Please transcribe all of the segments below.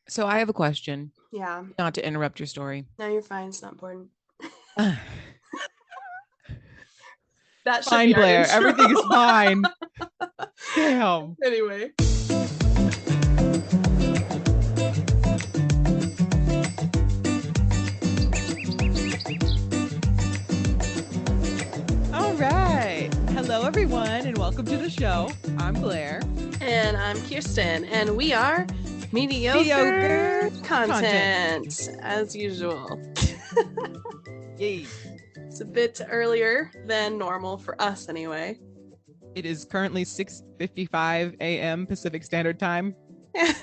So I have a question, Yeah. not to interrupt your story. No, you're fine. It's not important. Fine, That should be our Blair. intro. Everything is fine. Damn. Anyway. All right. Hello, everyone, and welcome to the show. I'm Blair. And I'm Kirsten, and we are mediocre Mediocre content. content, as usual. Yay. It's a bit earlier than normal for us, anyway. It is currently 6:55 a.m. Pacific Standard Time.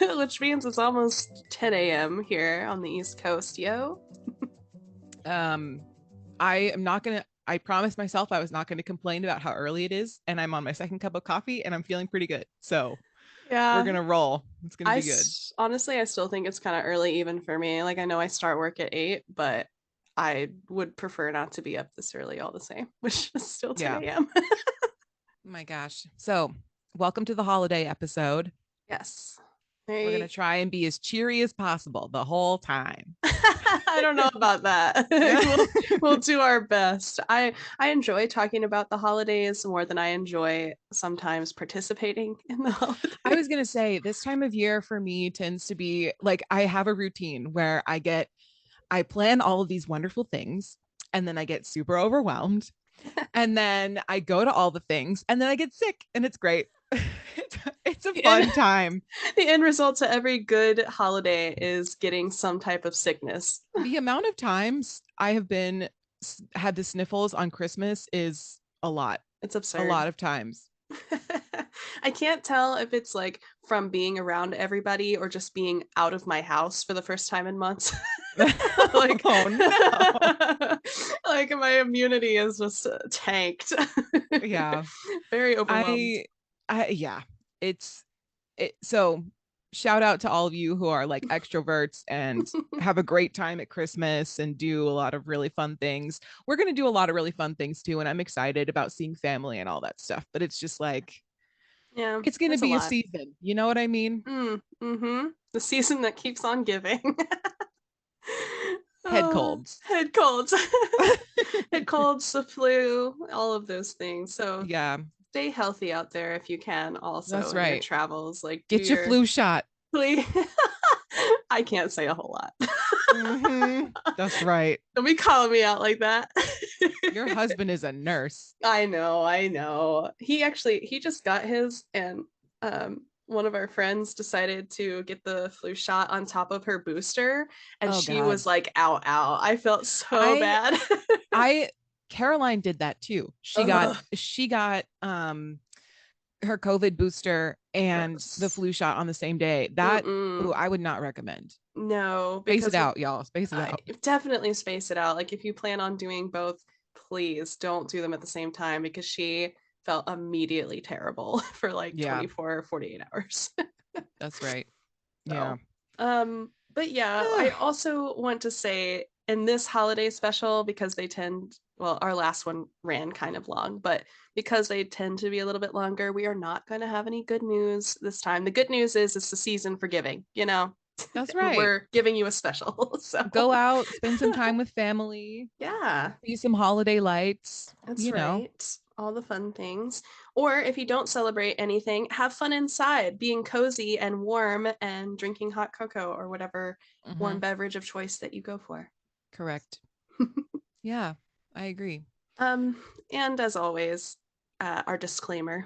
Which means it's almost 10 a.m. here on the East Coast, yo. Um, I am not gonna. I promised myself I was not going to complain about how early it is, and I'm on my second cup of coffee, and I'm feeling pretty good. So we're Yeah. gonna roll. It's gonna be good. Honestly, I still think it's kind of early even for me. Like, I know I start work at 8, but I would prefer not to be up this early all the same, which is still 10 Yeah. a.m. Oh my gosh. So, welcome to the holiday episode. Yes. We're going to Very. try and be as cheery as possible the whole time. I don't know about that. We'll do our best. I enjoy talking about the holidays more than I enjoy sometimes participating in the I holidays. was going to say this time of year for me tends to be like I have a routine where I plan all of these wonderful things and then I get super overwhelmed and then I go to all the things and then I get sick and it's great. It's a The end, fun time. the end result to every good holiday is getting some type of sickness. The amount of times I have been had the sniffles on Christmas is a lot. It's A absurd. lot of times. I can't tell if it's like from being around everybody or just being out of my house for the first time in months. Like, Oh no. like my immunity is just tanked. Yeah. Very overwhelmed. I yeah. It's so shout out to all of you who are like extroverts and have a great time at Christmas and do a lot of really fun things. We're going to do a lot of really fun things too and I'm excited about seeing family and all that stuff, but it's just like Yeah, it's going to there's a be a lot. season. You know what I mean? The season that keeps on giving. Head Oh, colds. head colds. Head colds, the flu, all of those things. So Yeah, stay healthy out there if you can, also that's in your right. travels. Like, do Get your your flu shot. please. I can't say a whole lot. That's right. Don't be calling me out like that. Your husband is a nurse. I know. He just got his, and one of our friends decided to get the flu shot on top of her booster, and Oh she God. was like, "Ow, ow!" I felt so I bad. I Caroline did that too. Ugh, She got her COVID booster and the gross. flu shot on the same day. That ooh, Mm-mm. I would not recommend. No, Space it because out, y'all. Space it I out. definitely space it out. Like, if you plan on doing both, please don't do them at the same time because she felt immediately terrible for like Yeah, 24 or 48 hours. that's right. Yeah. So, but yeah, I also want to say in this holiday special, because they tend, well, our last one ran kind of long, but because they tend to be a little bit longer, we are not going to have any good news this time. The good news is it's the season for giving, That's and right. we're giving you a special. So, Go out, spend some time with family, yeah, see some holiday lights, that's you know. right. All the fun things. Or if you don't celebrate anything, have fun inside, being cozy and warm and drinking hot cocoa or whatever warm Hmm. beverage of choice that you go for. Correct. Yeah, I agree. um, and as always, our disclaimer.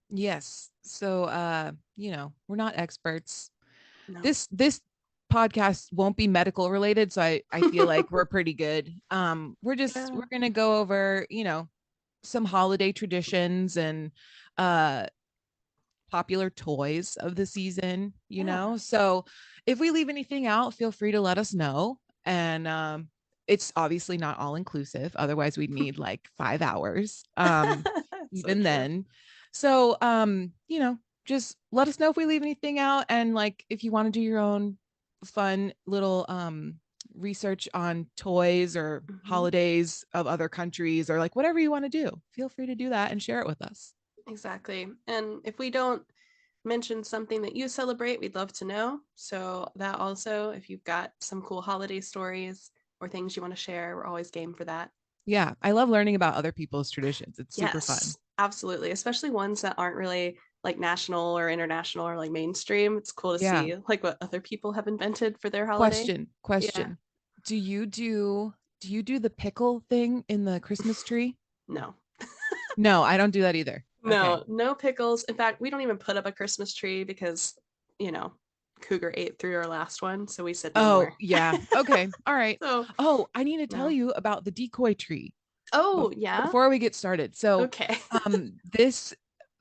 Yes. So we're not experts. No. This podcast won't be medical related, so I feel like we're pretty good. Yeah. We're going to go over, some holiday traditions and uh popular toys of the season, you Yeah. know? So if we leave anything out, feel free to let us know. And it's obviously not all inclusive. Otherwise, we'd need like 5 hours. So Even true. then. So just let us know if we leave anything out. And like if you want to do your own fun little research on toys or Hmm. holidays of other countries or like whatever you want to do, feel free to do that and share it with us. Exactly. And if we don't mention something that you celebrate, we'd love to know. So that also, if you've got some cool holiday stories or things you want to share, we're always game for that. Yeah, I love learning about other people's traditions. It's super fun. Yes, absolutely. Especially ones that aren't really like national or international or like mainstream. It's cool to Yeah. see like what other people have invented for their holiday. Question, Yeah. question. Do you do the pickle thing in the Christmas tree? No. No, I don't do that either. Okay. No, no pickles. In fact, we don't even put up a Christmas tree because, you know, Cougar ate through our last one, so we said no Oh, more. yeah. Okay. All right. So, Oh, I need to tell no. you about the decoy tree Oh, yeah. before we get started. So, Okay.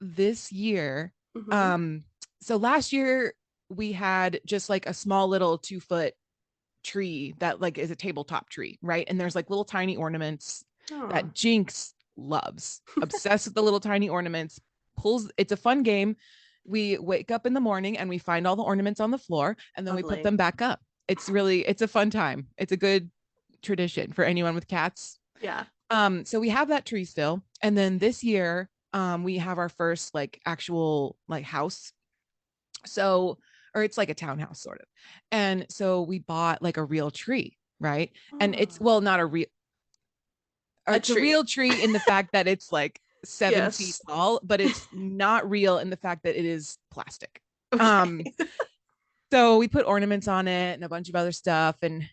this year, Hmm. um so last year we had just like a small little 2 foot tree that like is a tabletop tree, right? And there's like little tiny ornaments Oh, that Jinx loves, obsessed with the little tiny ornaments. Pulls, it's a fun game. We wake up in the morning and we find all the ornaments on the floor and then we put lovely. them back up. It's a fun time. It's a good tradition for anyone with cats. Yeah. So we have that tree still. And then this year, we have our first like actual like house. So, or it's like a townhouse sort of. And so we bought like a real tree, right? And it's, Oh, well, not a real, or a it's a tree. real tree in the fact that it's like 7 feet Yes. tall, but it's not real in the fact that it is plastic. Okay. Um, so we put ornaments on it and a bunch of other stuff. And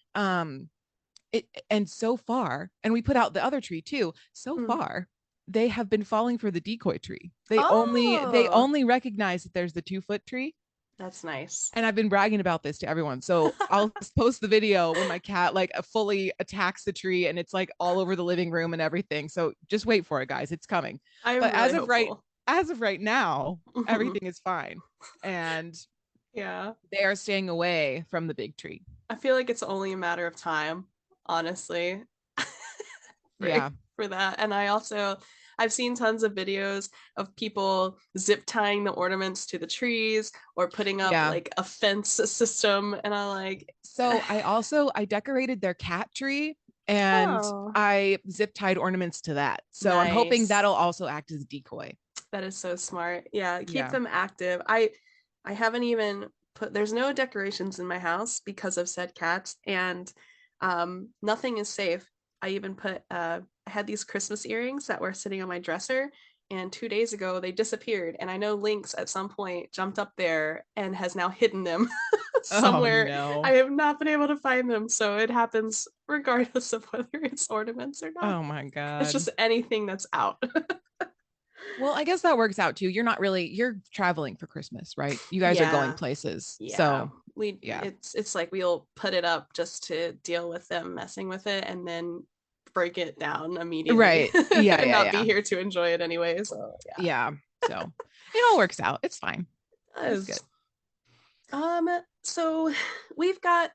so far, and we put out the other tree too. So Mm. far, they have been falling for the decoy tree. They Oh, only recognize that there's the 2 foot tree. that's nice. And I've been bragging about this to everyone. So I'll post the video when my cat like fully attacks the tree and it's like all over the living room and everything. So just wait for it, guys. It's coming. I'm But really hopeful. as of right now, Mhm. everything is fine. And Yeah. they are staying away from the big tree. I feel like it's only a matter of time, honestly, for Yeah. for that. And I've seen tons of videos of people zip tying the ornaments to the trees or putting up Yeah. like a fence system, and I like, So I decorated their cat tree and oh, I zip tied ornaments to that. So I'm hoping nice. that'll also act as a decoy. That is so smart. Yeah, keep Yeah. them active. I haven't even put there's no decorations in my house because of said cats, and nothing is safe. I even put I had these Christmas earrings that were sitting on my dresser, and 2 days ago they disappeared, and I know Lynx at some point jumped up there and has now hidden them Oh somewhere. I no. have not been able to find them, so it happens regardless of whether it's ornaments or not. Oh my It's God. just anything that's out. Well, I guess that works out too. You're traveling for Christmas, right? You guys are going Yeah. places. Yeah, So, we yeah. it's like we'll put it up just to deal with them messing with it and then break it down immediately Right. Yeah, and yeah, not be yeah. here to enjoy it anyway. So yeah, Yeah. So, it all works out. It's fine. that It's good. is um so we've got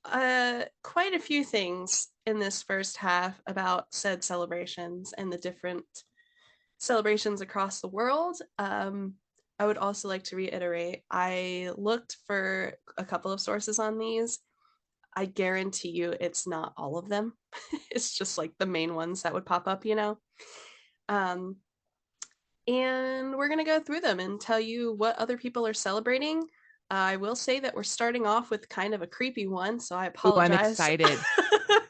quite a few things in this first half about said celebrations and the different celebrations across the world. I would also like to reiterate, I looked for a couple of sources on these. I guarantee you it's not all of them. It's just like the main ones that would pop up, you know? Um, and we're going to go through them and tell you what other people are celebrating. I will say that we're starting off with kind of a creepy one, so I Ooh, I'm apologize. excited.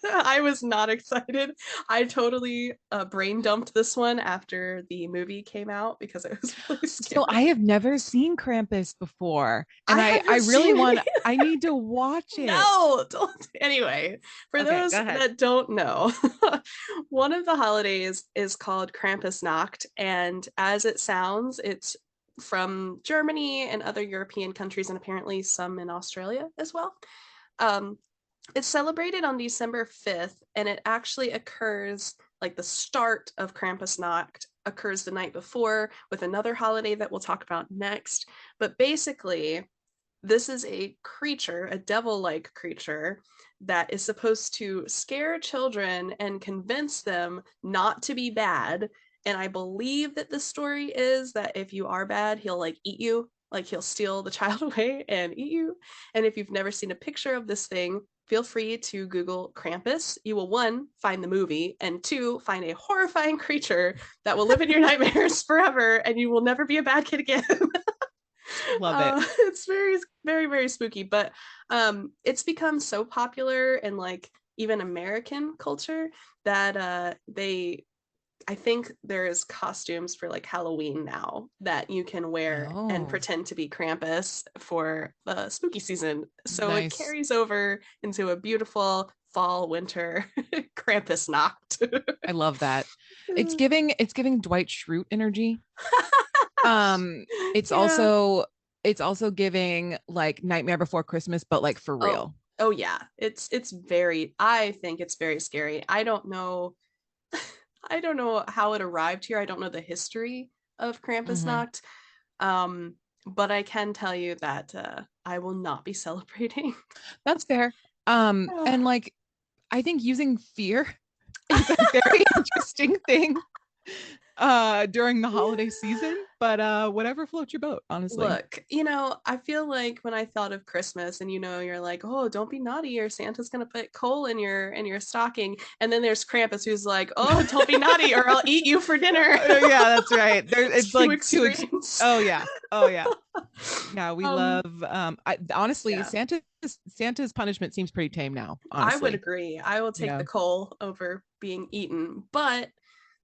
I was not excited. I totally brain dumped this one after the movie came out because it was really So I scary. have never seen Krampus before, and I I haven't really seen want it. I need to watch it. No, don't. Anyway, for Okay, those go ahead. that don't know, one of the holidays is called Krampusnacht, and as it sounds, it's from Germany and other European countries, and apparently some in Australia as well. Um, it's celebrated on December 5th, and it actually occurs like the start of Krampusnacht occurs the night before with another holiday that we'll talk about next. But basically, this is a creature, a devil like creature, that is supposed to scare children and convince them not to be bad. And I believe that the story is that if you are bad, he'll like eat you, like he'll steal the child away and eat you. And if you've never seen a picture of this thing, feel free to Google Krampus. You will, one, find the movie, and two, find a horrifying creature that will live in your nightmares forever, and you will never be a bad kid again. Love it. It's very, very, very spooky, but it's become so popular in like even American culture that I think there's costumes for like Halloween now that you can wear and Oh, pretend to be Krampus for the spooky season. So it nice. carries over into a beautiful fall winter Krampus Nacht. I love that. It's giving Dwight Schrute energy. Um, it's Yeah. also it's also giving like Nightmare Before Christmas, but like for Oh, real. oh yeah. It's very, I think it's very scary. I don't know how it arrived here. I don't know the history of Hmm. Krampusnacht. Um, but I can tell you that I will not be celebrating. That's fair. And like I think using fear is a very interesting thing during the holiday Yeah. season, but whatever floats your boat, honestly. Look, you know, I feel like when I thought of Christmas and you know, you're like, "Oh, don't be naughty or Santa's going to put coal in your stocking." And then there's Krampus who's like, "Oh, don't be naughty or I'll eat you for dinner." Yeah, that's right. There it's Two like extremes. oh yeah. Oh yeah. Yeah, we um love I honestly yeah. Santa's punishment seems pretty tame now, I would honestly. agree. I will take the Yeah. coal over being eaten. But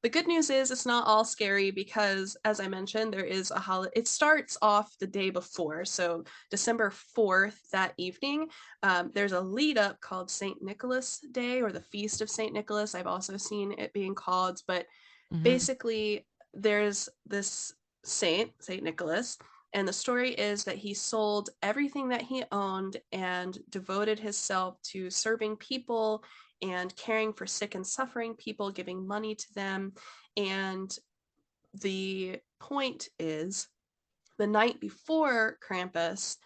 the good news is it's not all scary because, as I mentioned, there is a holiday. It starts off the day before. So, December 4th, that evening, there's a lead up called St. Nicholas Day or the Feast of St. Nicholas. I've also seen it being called. But Hmm. basically, there's this Saint Nicholas, and the story is that he sold everything that he owned and devoted himself to serving people and caring for sick and suffering people, giving money to them. And the point is the night before Krampus,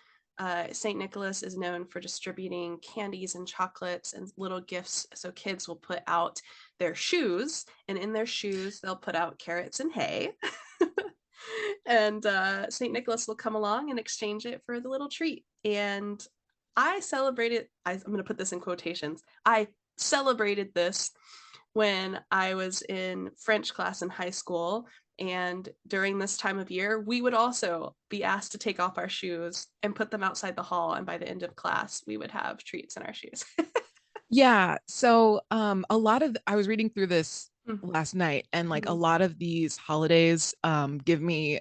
St. Nicholas is known for distributing candies and chocolates and little gifts. So kids will put out their shoes, and in their shoes, they'll put out carrots and hay. And St. Nicholas will come along and exchange it for the little treat. And I celebrated, I'm going to put this in quotations. I celebrated this when I was in French class in high school. And during this time of year, we would also be asked to take off our shoes and put them outside the hall. And by the end of class, we would have treats in our shoes. Yeah. So a lot of I was reading through this Mhm. last night and like a Mhm. lot of these holidays give me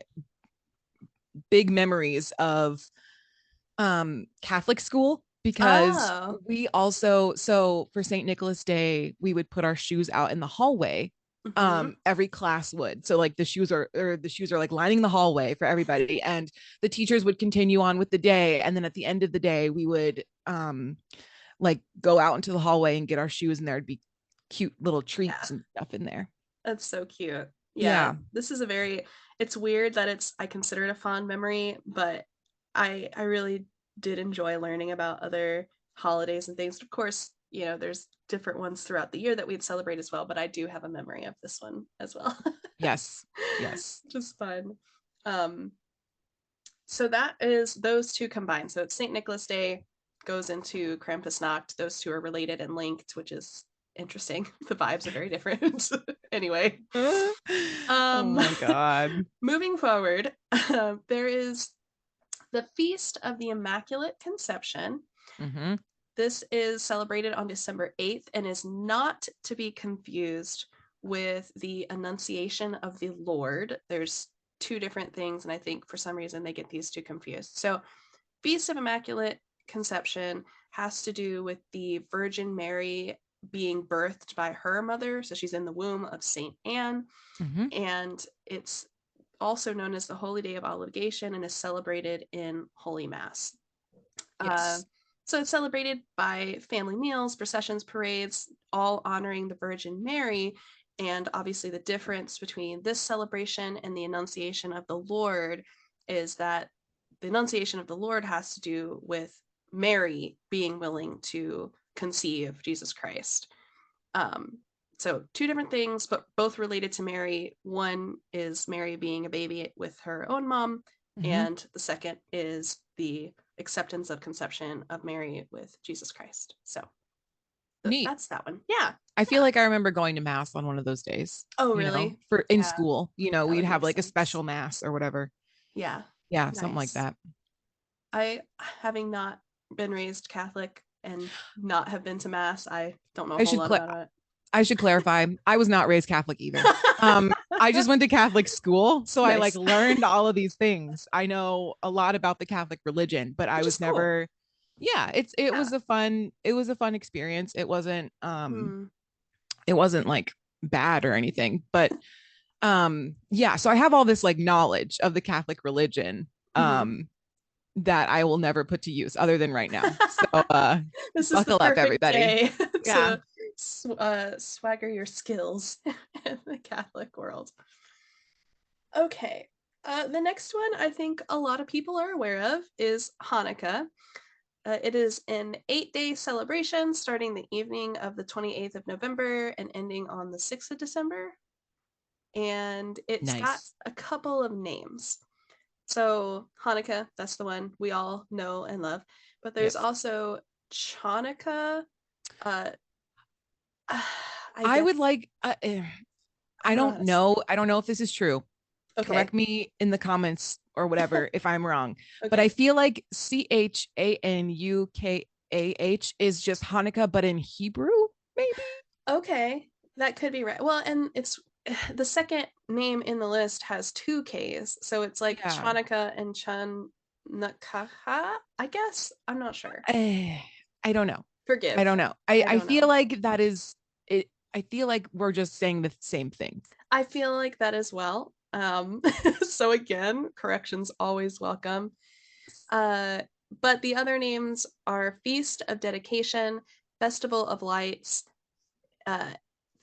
big memories of Catholic school because Oh. we also so for St. Nicholas Day we would put our shoes out in the hallway. Mhm. Every class would. So like the shoes are like lining the hallway for everybody and the teachers would continue on with the day and then at the end of the day we would like go out into the hallway and get our shoes and there'd be cute little Yeah. treats and stuff in there. That's so cute. Yeah, Yeah. this is a very, it's weird that I consider it a fond memory, but I really did enjoy learning about other holidays and things. Of course, you know, there's different ones throughout the year that we'd celebrate as well, but I do have a memory of this one as well. Yes. Yes. Just fun. Um, so that is those two combined. So it's St. Nicholas Day goes into Krampusnacht. Those two are related and linked, which is interesting. The vibes are very different. Anyway, Oh um, my God. moving forward, there is the Feast of the Immaculate Conception. Hmm. This is celebrated on December 8th and is not to be confused with the Annunciation of the Lord. There's two different things, and I think for some reason they get these two confused. So, Feast of Immaculate Conception has to do with the Virgin Mary being birthed by her mother. So, she's in the womb of St. Anne, Hmm. and it's also known as the Holy Day of Obligation and is celebrated in Holy Mass. Uh, Yes. so it's celebrated by family meals, processions, parades, all honoring the Virgin Mary. And obviously, the difference between this celebration and the Annunciation of the Lord is that the Annunciation of the Lord has to do with Mary being willing to conceive Jesus Christ. Um, so, two different things, but both related to Mary. One is Mary being a baby with her own mom, Hmm. and the second is the acceptance of conception of Mary with Jesus Christ. So, Neat. that's that one. Yeah. I feel Yeah. like I remember going to mass on one of those days, Oh, really? for in Yeah. school, That we'd would have make like a sense. special mass or whatever. Yeah. Yeah, something like Nice. that. I, having not been raised Catholic and not have been to mass, I don't know a I whole should lot cl- about I should clarify. I was not raised Catholic either. it. I just went to Catholic school, so I like Nice. learned all of these things. I know a lot about the Catholic religion, but I Which is was cool. never. Yeah, it Yeah. was a fun experience. Hmm. It wasn't like bad or anything, but yeah. So I have all this like knowledge of the Catholic religion Hmm. that I will never put to use other than right now. So This is the buckle up, perfect everybody. day Yeah. to swagger your skills in the Catholic world. Okay. The next one I think a lot of people are aware of is Hanukkah. It is an 8-day celebration starting the evening of the 28th of November and ending on the 6th of December. And it's got Nice. a couple of names. So, Hanukkah, that's the one we all know and love. But there's Yes. also Chanukah. Uh, I I guess would like I don't know how to. I don't know if this is true. Okay. Correct me in the comments or whatever if I'm wrong. But I Okay. feel like CHANUKAH is just Hanukkah, but in Hebrew, maybe? Okay. That could be right. Well, and it's the second name in the list has two K's. So it's like Yeah. Chanukah and Chanakaha, I guess. I'm not sure. Eh, I don't know. I Forgive. don't know. I I don't feel know. like that is it. I feel like we're just saying the same thing. I feel like that as well. So again, corrections always welcome. Uh, but the other names are Feast of Dedication, Festival of Lights, uh,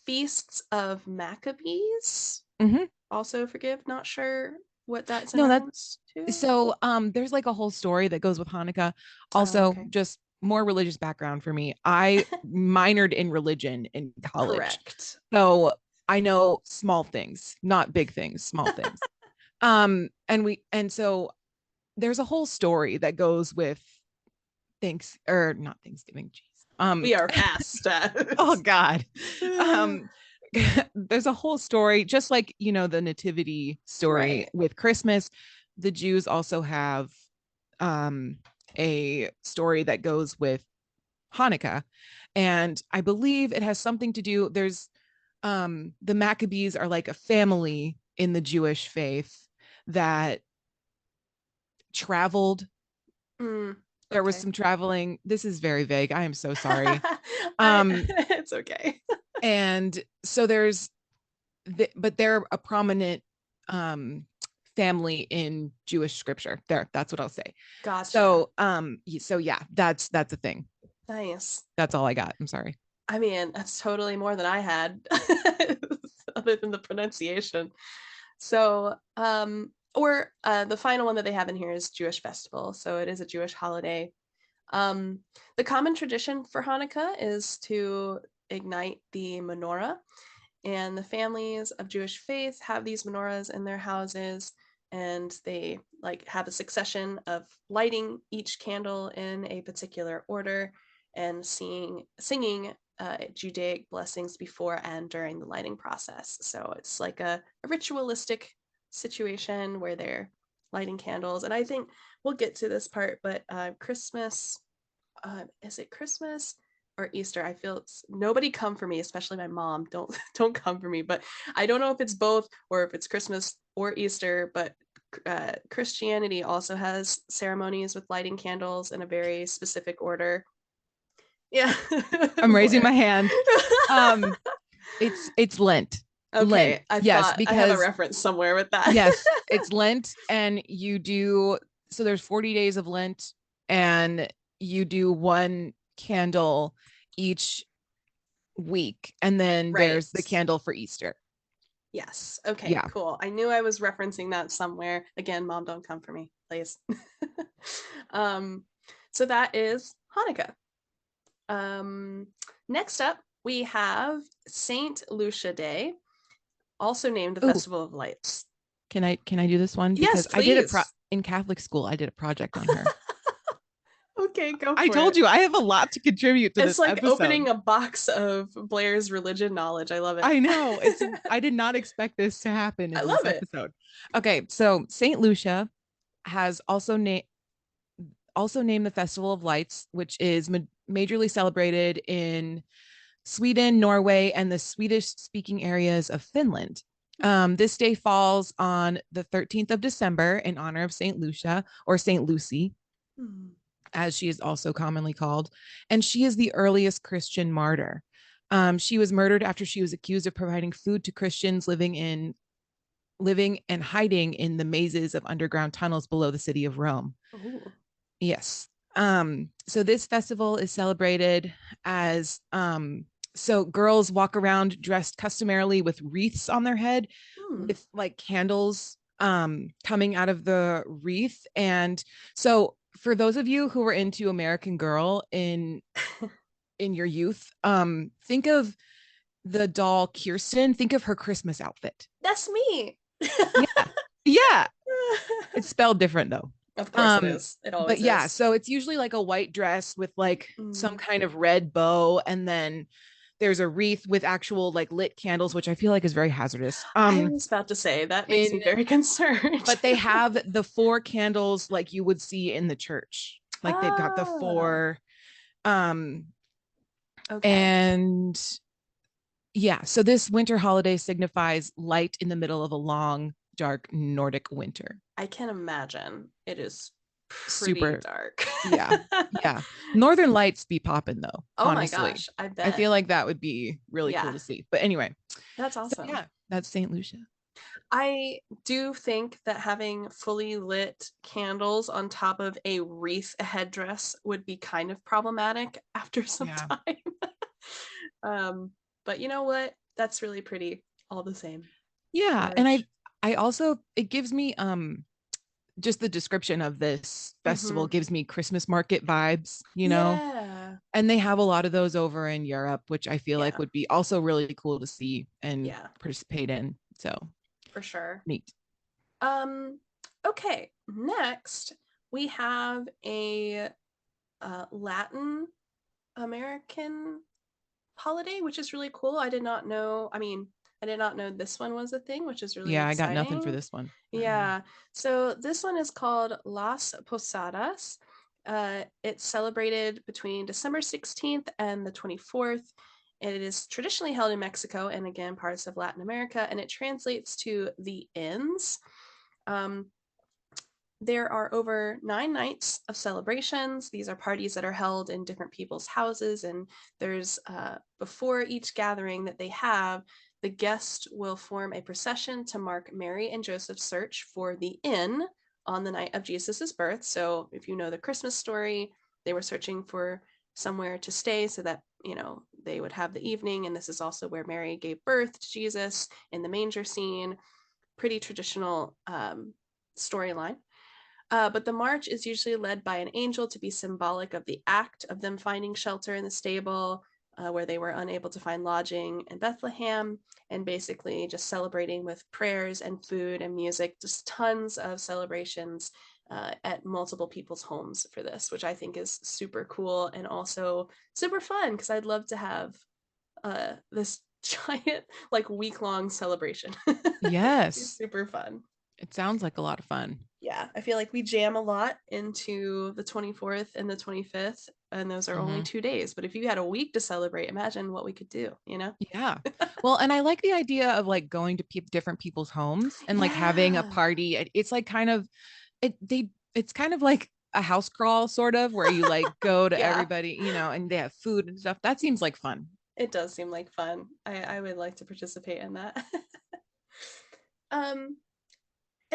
Feasts of Maccabees. Hmm. Also, forgive, not sure what that's in No, that reference to. so there's like a whole story that goes with Hanukkah. Oh, Also, okay. just more religious background for me. I minored in religion in college. Correct. So I know small things, not big things, small things. And so there's a whole story that goes with thanks or not Thanksgiving, jeez. We are past that. Oh God. Um there's a whole story, just like the nativity story Right. with Christmas. The Jews also have um a story that goes with Hanukkah. And I believe it has something to do, the Maccabees are like a family in the Jewish faith that traveled. Mm, There was okay. some traveling. This is very vague. I am so sorry. I Um, it's okay. and so but they're a prominent um family in Jewish scripture. That's what I'll say. Gotcha. So yeah, that's a thing. Nice. That's all I got. I'm sorry. I mean, that's totally more than I had, other than the pronunciation. So, or the final one that they have in here is Jewish festival. So it is a Jewish holiday. Um, the common tradition for Hanukkah is to ignite the menorah, and the families of Jewish faith have these menorahs in their houses, and they like have a succession of lighting each candle in a particular order and singing Judaic blessings before and during the lighting process. So it's like a ritualistic situation where they're lighting candles. And I think we'll get to this part, but Christmas, is it Christmas or Easter? I feel it's nobody come for me, especially my mom. Don't don't come for me. But I don't know if it's both or if it's Christmas or Easter. But Christianity also has ceremonies with lighting candles in a very specific order. Yeah, I'm raising Blair. my hand. Um, it's Lent. Lent, Okay, I yes, thought I have a because reference somewhere with that. yes, it's Lent, and you do so there's 40 days of Lent, and you do one candle each week, and then Right. there's the candle for Easter. Yes. Okay, Yeah. cool. I knew I was referencing that somewhere. Again, mom, don't come for me, please. um, so that is Hanukkah. Um, next up, we have Saint Lucia Day, also named the Oh, Festival of Lights. can I do this one Yes, because I did please. in Catholic school. I did a project on her. Okay, go I for told it. you I have a lot to contribute to It's this like episode. opening a box of Blair's religion knowledge. I love it. I know I did not expect this to happen I in this love it. episode. Okay, so Saint Lucia has also named the Festival of Lights, which is majorly celebrated in Sweden, Norway, and the Swedish speaking areas of Finland. This day falls on the 13th of December in honor of St. Lucia, or St. Lucy, as she is also commonly called. And she is the earliest Christian martyr. She was murdered after she was accused of providing food to Christians living and hiding in the mazes of underground tunnels below the city of Rome. Ooh. Yes. So this festival is celebrated as so girls walk around dressed customarily with wreaths on their head, with like candles coming out of the wreath. And so for those of you who were into American Girl in your youth, think of the doll Kirsten, think of her Christmas outfit. That's me. Yeah. Yeah. It's spelled different though. Of course it is. It always but yeah, is. so it's usually like a white dress with like some kind of red bow, and then there's a wreath with actual like lit candles, which I feel like is very hazardous. I was about to say that makes me very concerned. But they have the 4 candles like you would see in the church. Like they've got the 4 okay. And yeah, so this winter holiday signifies light in the middle of a long, dark Nordic winter. I can imagine it is super dark. Yeah. Northern Lights be popping though. Oh honestly. My gosh, I bet. I feel like that would be really cool to see. But anyway, that's awesome. So yeah, that's St. Lucia. I do think that having fully lit candles on top of a wreath, a headdress, would be kind of problematic after some time. But you know what? That's really pretty all the same. Yeah. And I also, it gives me just the description of this festival gives me Christmas market vibes, you know? Yeah. And they have a lot of those over in Europe, which I feel like would be also really cool to see and participate in. So for sure. Neat. Okay, next we have a Latin American holiday, which is really cool. I did not know. I mean, I did not know this one was a thing, which is really exciting. I got nothing for this one. Yeah. So this one is called Las Posadas. It's celebrated between December 16th and the 24th. It is traditionally held in Mexico and again parts of Latin America, and it translates to the inns. There are over 9 nights of celebrations. These are parties that are held in different people's houses, and there's before each gathering that they have, the guest will form a procession to mark Mary and Joseph's search for the inn on the night of Jesus's birth. So if you know the Christmas story, they were searching for somewhere to stay so that, you know, they would have the evening. And this is also where Mary gave birth to Jesus in the manger scene. Pretty traditional storyline. But the march is usually led by an angel to be symbolic of the act of them finding shelter in the stable, where they were unable to find lodging in Bethlehem, and basically just celebrating with prayers and food and music, just tons of celebrations at multiple people's homes for this, which I think is super cool and also super fun, because I'd love to have this giant like week-long celebration. Yes. It's super fun. It sounds like a lot of fun. Yeah, I feel like we jam a lot into the 24th and the 25th, and those are only 2 days. But if you had a week to celebrate, imagine what we could do, you know? Yeah. Well, and I like the idea of like going to different people's homes and like having a party. It's like kind of it's kind of like a house crawl sort of, where you like go to everybody, you know, and they have food and stuff. That seems like fun. It does seem like fun. I would like to participate in that.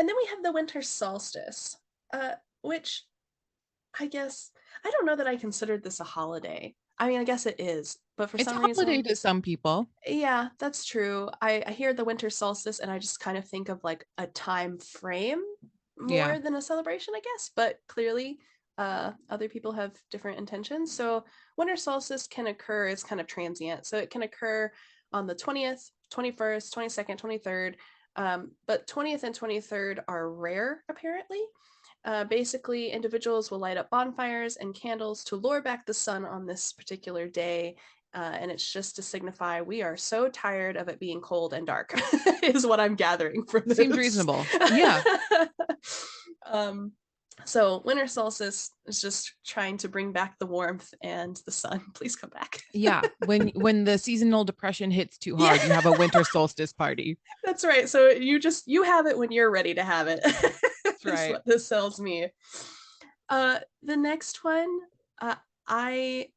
And then we have the winter solstice, which I guess, I don't know that I considered this a holiday. I mean, I guess it is, but for some reason... It's a holiday to some people. Yeah, that's true. I hear the winter solstice and I just kind of think of like a time frame more than a celebration, I guess. But clearly, other people have different intentions. So winter solstice can occur, it's kind of transient. So it can occur on the 20th, 21st, 22nd, 23rd. But 20th and 23rd are rare, apparently. Basically, individuals will light up bonfires and candles to lure back the sun on this particular day. And it's just to signify we are so tired of it being cold and dark, is what I'm gathering from this. Seems reasonable. Yeah. Um, so winter solstice is just trying to bring back the warmth and the sun. Please come back. Yeah, when the seasonal depression hits too Yeah, hard, you have a winter solstice party. that's right. So you have it when you're ready to have it. That's Is right. what this tells me. The next one, I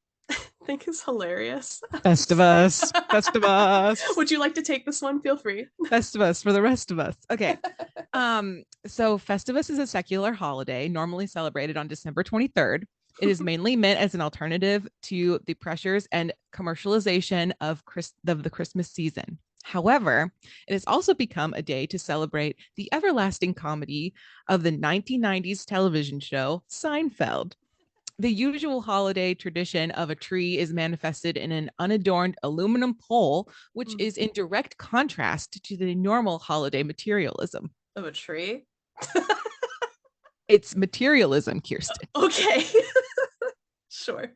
think is hilarious. Festivus, Festivus, Would you like to take this one? Feel free. Festivus for the rest of us. Okay. So Festivus is a secular holiday normally celebrated on December 23rd. It is mainly meant as an alternative to the pressures and commercialization of the Christmas season. However, it has also become a day to celebrate the everlasting comedy of the 1990s television show Seinfeld. The usual holiday tradition of a tree is manifested in an unadorned aluminum pole, which is in direct contrast to the normal holiday materialism. Of a tree. It's materialism, Kirsten. Okay. Sure.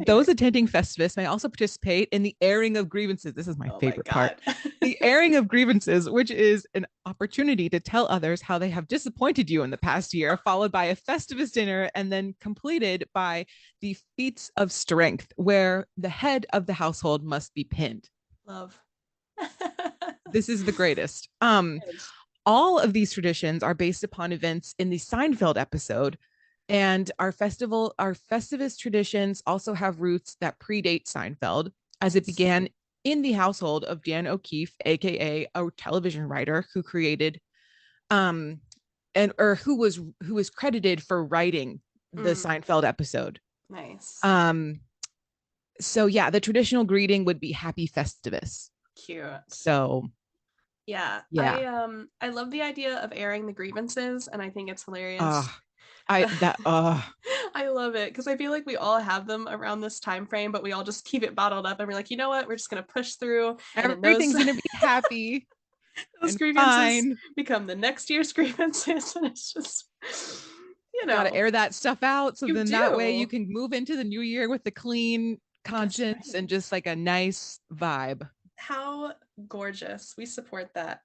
Those attending Festivus may also participate in the airing of grievances. This is my favorite part. The airing of grievances, which is an opportunity to tell others how they have disappointed you in the past year, followed by a Festivus dinner, and then completed by the feats of strength, where the head of the household must be pinned. Love. This is the greatest. All of these traditions are based upon events in the Seinfeld episode, and our Festivus traditions also have roots that predate Seinfeld, as it began in the household of Dan O'Keefe, aka a television writer who created who was credited for writing the Seinfeld episode. Nice. So yeah, the traditional greeting would be Happy Festivus. Cute. So yeah. I love the idea of airing the grievances, and I think it's hilarious. I love it because I feel like we all have them around this time frame, but we all just keep it bottled up and we're like, you know what, we're just gonna push through. Everything's gonna be happy. Those grievances become the next year's grievances, and it's just, gotta air that stuff out, so then that way you can move into the new year with a clean conscience and just like a nice vibe. How gorgeous. We support that.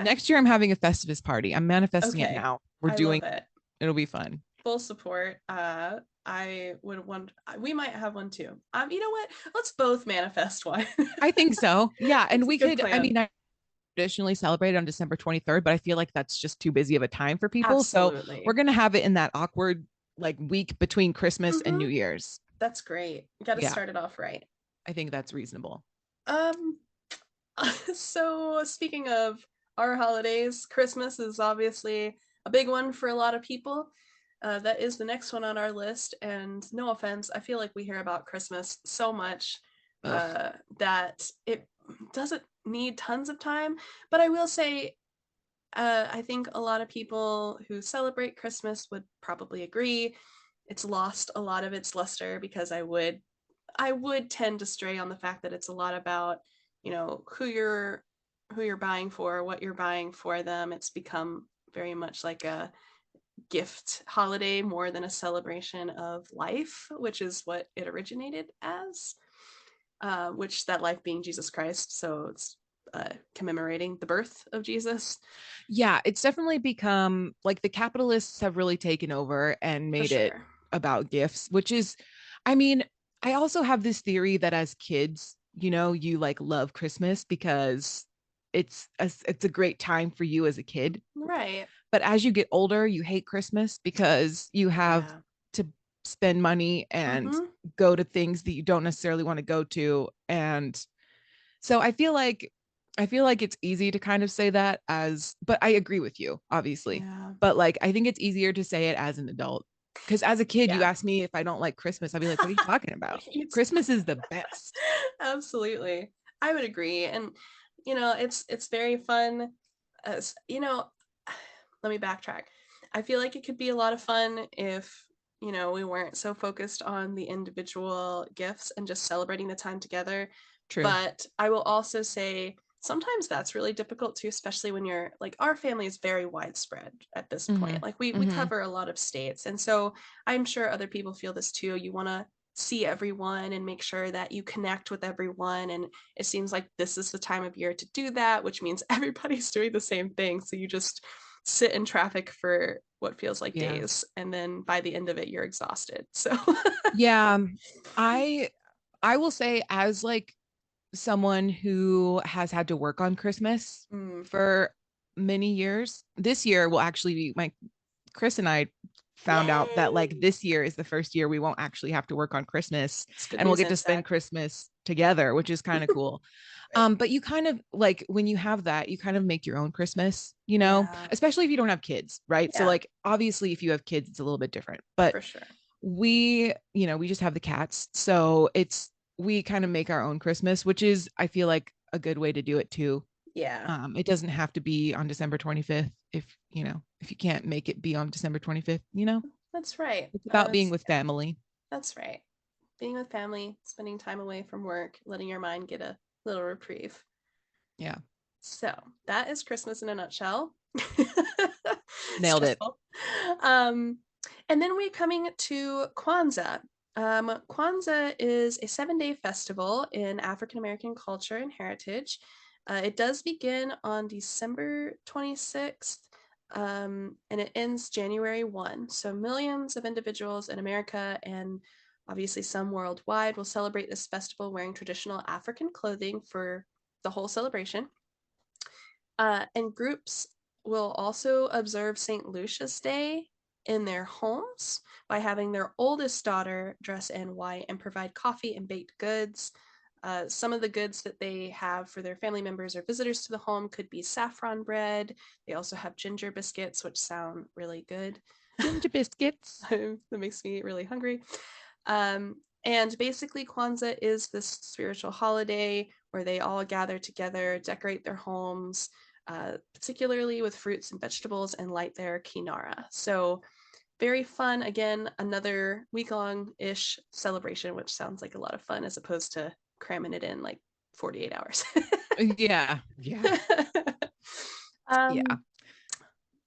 Next year I'm having a Festivus party. I'm manifesting it now. We're doing it. It'll be fun. Full support. I would want, we might have one too. You know what, let's both manifest one. I think so. Yeah. And we could plan. I mean, I traditionally celebrate on December 23rd, but I feel like that's just too busy of a time for people. Absolutely. So we're gonna have it in that awkward like week between Christmas and New Year's. That's great. You got to start it off right. I think that's reasonable. So speaking of our holidays, Christmas is obviously a big one for a lot of people. That is the next one on our list, and no offense, I feel like we hear about Christmas so much that it doesn't need tons of time. But I will say, I think a lot of people who celebrate Christmas would probably agree it's lost a lot of its luster, because I would tend to stray on the fact that it's a lot about, you know, who you're buying for, what you're buying for them. It's become very much like a gift holiday more than a celebration of life, which is what it originated as, which that life being Jesus Christ. So it's commemorating the birth of Jesus. Yeah, it's definitely become like the capitalists have really taken over and made it about gifts, which is, I mean, I also have this theory that as kids, you know, you like love Christmas because it's a great time for you as a kid. Right. But as you get older, you hate Christmas because you have to spend money and go to things that you don't necessarily want to go to. And so I feel like it's easy to kind of say that as, but I agree with you, obviously. Yeah. But like, I think it's easier to say it as an adult. Because as a kid, you ask me if I don't like Christmas, I'd be like, what are you talking about? Christmas is the best. Absolutely. I would agree. And, you know, it's very fun. As you know, let me backtrack. I feel like it could be a lot of fun if, you know, we weren't so focused on the individual gifts and just celebrating the time together. True. But I will also say sometimes that's really difficult too, especially when you're like, our family is very widespread at this point. Like we cover a lot of states. And so I'm sure other people feel this too. You want to see everyone and make sure that you connect with everyone. And it seems like this is the time of year to do that, which means everybody's doing the same thing. So you just sit in traffic for what feels like Yeah. days, and then by the end of it you're exhausted. So Yeah. I I will say, as like someone who has had to work on Christmas mm, for many years, this year will actually be my Chris and I found out that like yay, this year is the first year we won't actually have to work on Christmas, it's good and we'll news get to and spend sad. Christmas together, which is kind of cool. Right. But you kind of like, when you have that, you kind of make your own Christmas, Yeah, especially if you don't have kids, right? So yeah, like obviously if you have kids, it's a little bit different. But for sure. we just have the cats. So we kind of make our own Christmas, which is, I feel like, a good way to do it too. Yeah, It doesn't have to be on December 25th if you can't make it be on December 25th. that's right. It's about being with Yeah, family. that's right. Being with family, spending time away from work, letting your mind get a little reprieve. Yeah. So that is Christmas in a nutshell. Nailed it. Stressful. Um, and then we're coming to Kwanzaa. Kwanzaa is a 7-day festival in African American culture and heritage. It does begin on December 26th, and it ends January 1. So millions of individuals in America and obviously some worldwide will celebrate this festival wearing traditional African clothing for the whole celebration. And groups will also observe St. Lucia's Day in their homes by having their oldest daughter dress in white and provide coffee and baked goods. Some of the goods that they have for their family members or visitors to the home could be saffron bread. They also have ginger biscuits, which sound really good. Ginger biscuits. That makes me really hungry. And basically, Kwanzaa is this spiritual holiday where they all gather together, decorate their homes, particularly with fruits and vegetables, and light their kinara. So, very fun. Again, another week long ish celebration, which sounds like a lot of fun as opposed to cramming it in like 48 hours. Yeah. Yeah. Yeah. um,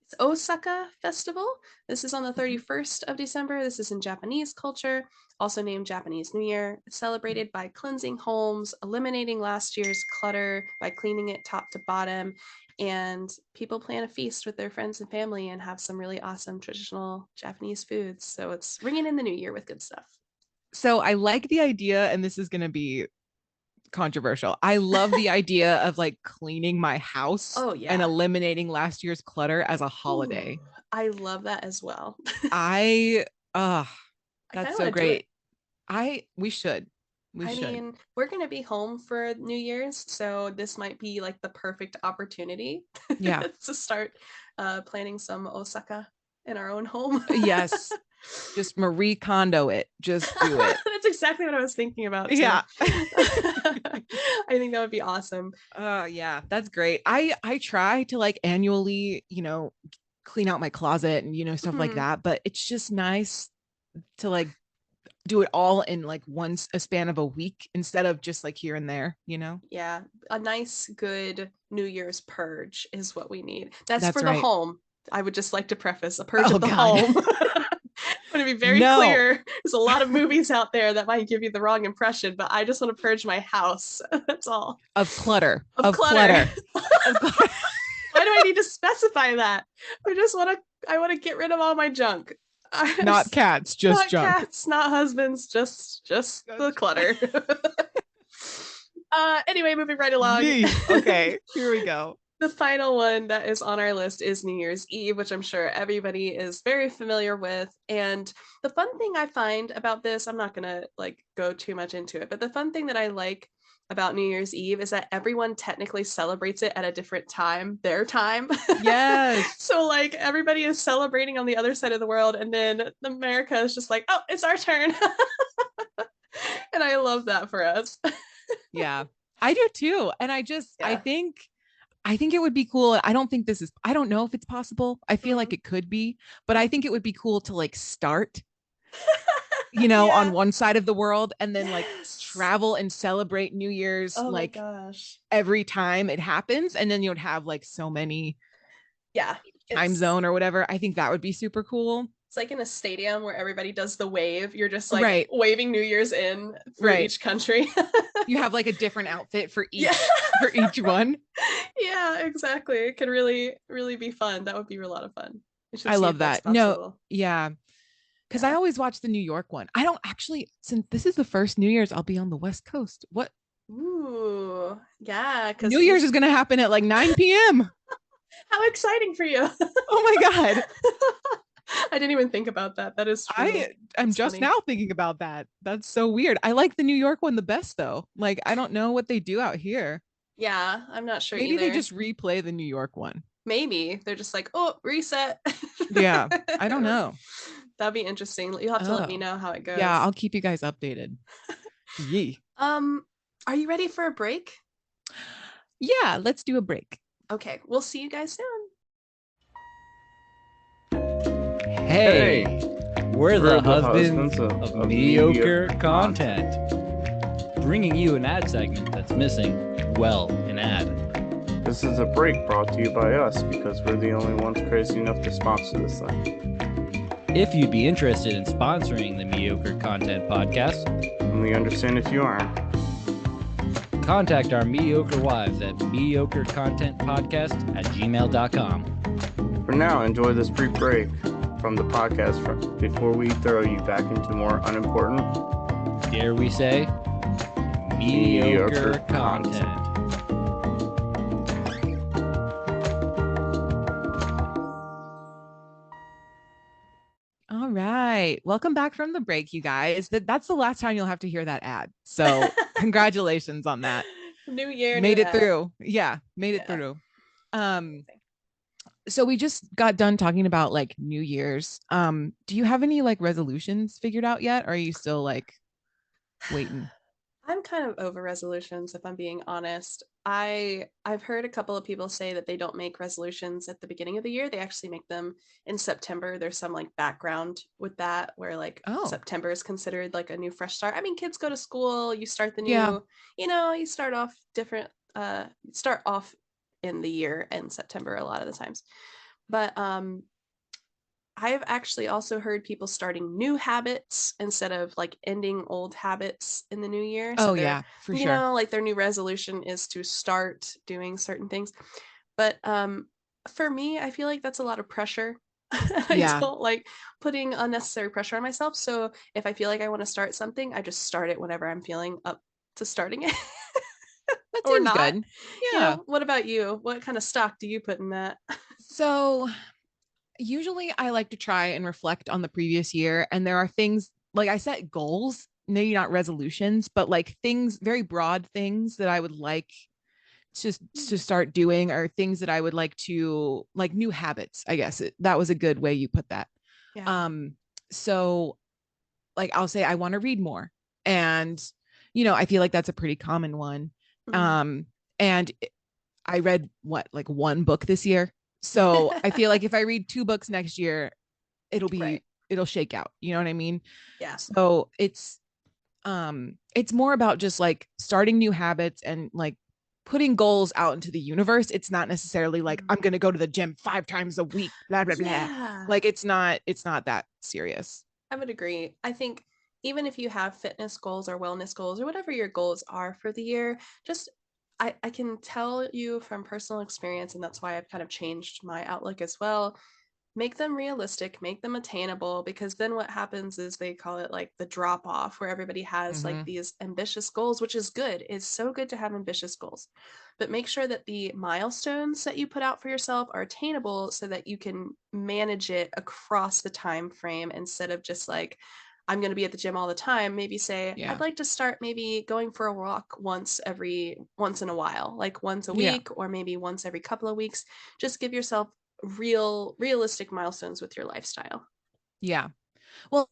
it's Osaka Festival. This is on the Mhm. 31st of December. This is in Japanese culture, also named Japanese New Year. It's celebrated by cleansing homes, eliminating last year's clutter by cleaning it top to bottom. And people plan a feast with their friends and family and have some really awesome traditional Japanese foods. So it's ringing in the new year with good stuff. So I like the idea, and this is going to be controversial. I love the idea of like cleaning my house Oh, and yeah. eliminating last year's clutter as a Ooh, holiday. I love that as well. I I kind that's of so want to do it. great. I we should. We I should. mean, we're going to be home for New Year's, so this might be like the perfect opportunity Yeah. to start planning some Osaka in our own home. Yes. Just Marie Kondo it. Just do it. That's exactly what I was thinking about too. Yeah. I think that would be awesome. Yeah, that's great. I try to like annually, clean out my closet and stuff like Mhm. that, but it's just nice to like do it all in like a span of a week instead of just like here and there. Yeah, a nice, good New Year's purge is what we need. That's That's for the right. home. I would just like to preface a purge Oh of the God. home. I want to be very No. clear. There's a lot of movies out there that might give you the wrong impression, but I just want to purge my house. That's all. Of clutter. Of Of clutter. clutter. Of clutter. Why do I need to specify that? I want to get rid of all my junk. Not cats, just Not junk. cats, not husbands, just the clutter. Anyway, moving right along. Okay, here we go. The final one that is on our list is New Year's Eve, which I'm sure everybody is very familiar with. And the fun thing I find about this, I'm not gonna like go too much into it, but the fun thing that I like about New Year's Eve is that everyone technically celebrates it at a different time, their time. Yes. So like everybody is celebrating on the other side of the world, and then America is just like, oh, it's our turn. And I love that for us. Yeah. I do too. And I just Yeah. I think it would be cool. I don't know if it's possible. I feel like Mm. it could be, but I think it would be cool to like start, on Yeah. one side of the world and then like Yes. travel and celebrate New Year's Oh my like gosh. every time it happens. And then you'd have like so many Yeah. time It's zone or whatever. I think that would be super cool. It's like in a stadium where everybody does the wave. You're just like Right. waving New Year's in for Right. each country. You have like a different outfit for each Yeah. for each one. Yeah, exactly. It could really, really be fun. That would be a lot of fun. We should I see love if that's that. No, possible. yeah. Because I Yeah. always watch the New York one. I don't actually, since this is the first New Year's, I'll be on the West Coast. What Ooh, yeah, New because Year's is gonna happen at like 9 p.m. how exciting for you. Oh my God. I didn't even think about that. That is true. I'm That's just funny. now thinking about that. That's so weird. I like the New York one the best though. Like I don't know what they do out here. Yeah, I'm not sure Maybe they either. just replay the New York one. Maybe they're just like, oh, reset. Yeah, I don't know. That'd be interesting. You'll have to let me Oh, know how it yeah, goes. I'll keep you guys updated. Yee. Um, are you ready for a break? Yeah, let's do a break. Okay, we'll see you guys soon. Hey, we're the husbands husbands of mediocre content, bringing you an ad segment that's missing, well, an ad. This is a break brought to you by us because we're the only ones crazy enough to sponsor this thing. If you'd be interested in sponsoring the Mediocre Content Podcast, And we understand if you aren't. contact our mediocre wives at mediocrecontentpodcast@gmail.com. For now, enjoy this brief break from the podcast before we throw you back into more unimportant. Dare we say, mediocre content. All right. Welcome back from the break, you guys. That's the last time you'll have to hear that ad. So congratulations on that. New year, Made new it ad. through. Yeah, made it Yeah. through. So we just got done talking about like New Year's. Do you have any like resolutions figured out yet? Or are you still like waiting? I'm kind of over resolutions, if I'm being honest. I've heard a couple of people say that they don't make resolutions at the beginning of the year. They actually make them in September. There's some like background with that where like Oh, September is considered like a new fresh start. I mean, kids go to school, you start the yeah. new, you start off different start off in the year in September a lot of the times. But I've actually also heard people starting new habits instead of like ending old habits in the new year. So Oh, they're, yeah, for sure. like their new resolution is to start doing certain things. But for me, I feel like that's a lot of pressure. I Yeah. don't like putting unnecessary pressure on myself. So if I feel like I want to start something, I just start it whenever I'm feeling up to starting it. That Or seems not. good. Yeah. What about you? What kind of stock do you put in that? So usually I like to try and reflect on the previous year. And there are things like I set goals, maybe not resolutions, but like things, very broad things that I would like to start doing, or things that I would like to like new habits. I guess that was a good way you put that. Yeah. So like I'll say I want to read more. And I feel like that's a pretty common one. Mhm. And I read what, like one book this year. So I feel like if I read two books next year, Right. it'll shake out. You know what I mean? Yeah. So it's more about just like starting new habits and like putting goals out into the universe. It's not necessarily like I'm going to go to the gym 5 times a week, blah blah blah. Yeah. Like it's not that serious. I would agree. I think even if you have fitness goals or wellness goals or whatever your goals are for the year, just I can tell you from personal experience, and that's why I've kind of changed my outlook as well. Make them realistic, make them attainable, because then what happens is they call it like the drop off, where everybody has like Mm-hmm. these ambitious goals, which is good. It's so good to have ambitious goals, but make sure that the milestones that you put out for yourself are attainable so that you can manage it across the time frame instead of just like, I'm going to be at the gym all the time. Maybe say Yeah. I'd like to start maybe going for a walk once in a while, like once a Yeah. week or maybe once every couple of weeks. Just give yourself realistic milestones with your lifestyle. Yeah. Well,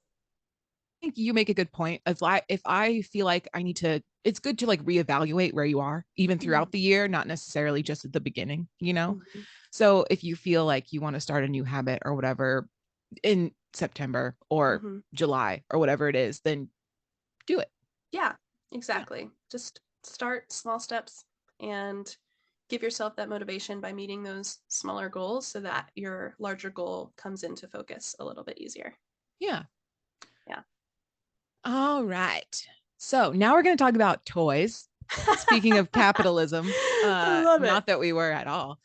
I think you make a good point. If I feel like I need to, it's good to like reevaluate where you are even throughout the year, not necessarily just at the beginning, Mhm. So if you feel like you want to start a new habit or whatever in September or Mhm. July or whatever it is, then do it. Yeah, Yeah. exactly. Just start small steps and give yourself that motivation by meeting those smaller goals so that your larger goal comes into focus a little bit easier. Yeah. Yeah. All right. So now we're going to talk about toys. Speaking of capitalism, I love not it. that we were at all.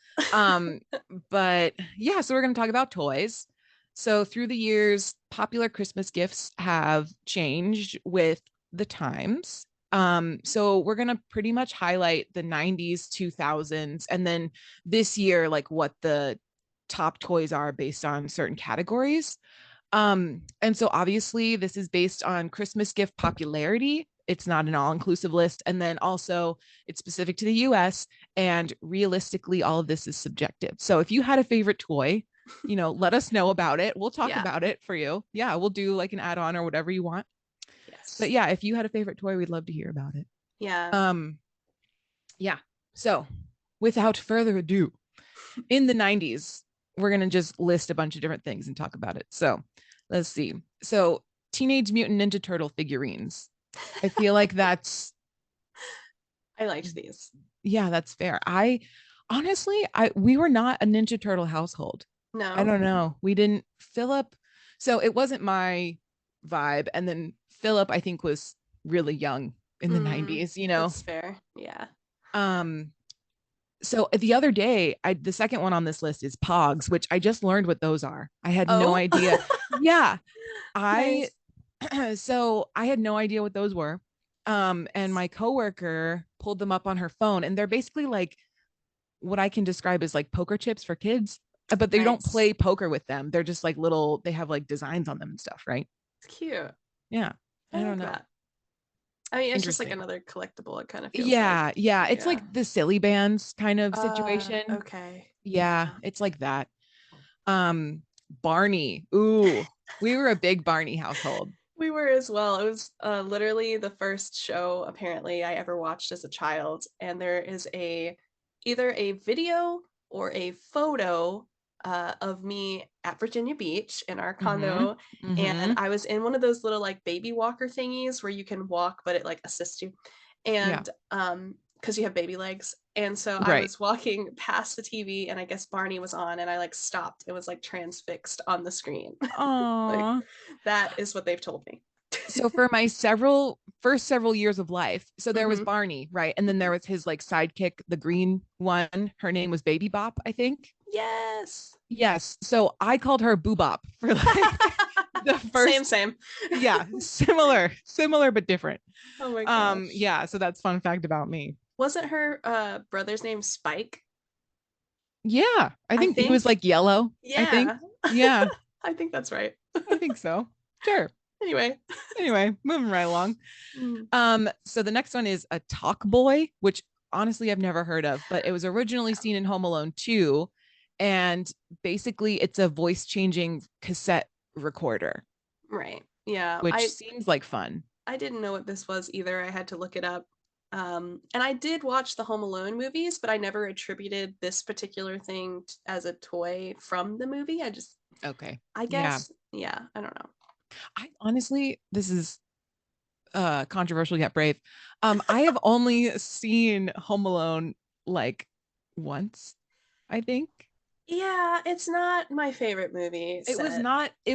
But yeah, so we're going to talk about toys. So through the years, popular Christmas gifts have changed with the times. So we're going to pretty much highlight the 90s, 2000s, and then this year, like what the top toys are based on certain categories. And so obviously this is based on Christmas gift popularity. It's not an all-inclusive list. And then also it's specific to the US, and realistically, all of this is subjective. So if you had a favorite toy, let us know about it. We'll talk Yeah. about it for you. Yeah, we'll do like an add-on or whatever you want. Yes. But yeah, if you had a favorite toy, we'd love to hear about it. Yeah. Yeah. So without further ado, in the 90s, we're going to just list a bunch of different things and talk about it. So let's see. So Teenage Mutant Ninja Turtle figurines. I feel like that's, I liked these. yeah, that's fair. Honestly, we were not a Ninja Turtle household. No. I don't know. We didn't. Philip, so it wasn't my vibe. And then Philip, I think, was really young in the 90s, That's fair. Yeah. So the other day, the second one on this list is Pogs, which I just learned what those are. I had no idea. Yeah. Nice. So I had no idea what those were. And my coworker pulled them up on her phone, and they're basically like what I can describe as like poker chips for kids, but they don't Nice. play poker with them. They're just like little, they have like designs on them and stuff, right? It's cute. Yeah. I don't like know. that. I mean, it's just like Interesting. another collectible. It kind of feels Yeah, like. yeah. It's like the silly bands kind of situation. Okay. Yeah, it's like that. Barney. Ooh, we were a big Barney household. We were as well. It was literally the first show apparently I ever watched as a child, and there is either a video or a photo of me at Virginia Beach in our condo, and I was in one of those little like baby walker thingies where you can walk, but it like assists you, and because you have baby legs. And so I was walking past the TV, and I guess Barney was on, and I like stopped. It was like transfixed on the screen. Aww. Like, that is what they've told me. So for my first several years of life, so there was Barney, right? And then there was his like sidekick, the green one. Her name was Baby Bop, I think. Yes. So I called her Boo Bop for like the first. Same. Yeah, similar but different. Oh my gosh. Yeah. So that's fun fact about me. Wasn't her brother's name Spike? Yeah, I think he was like yellow. Yeah. I think. Yeah. I think that's right. I think so. Sure. Anyway, moving right along. So the next one is a Talk Boy, which honestly I've never heard of, but it was originally seen in Home Alone 2, and basically it's a voice changing cassette recorder. Right. Yeah. Which seems like fun. I didn't know what this was either. I had to look it up. And I did watch the Home Alone movies, but I never attributed this particular thing as a toy from the movie. I guess, yeah, I don't know. I honestly, this is controversial yet brave. I have only seen Home Alone like once, I think. Yeah, it's not my favorite movie. It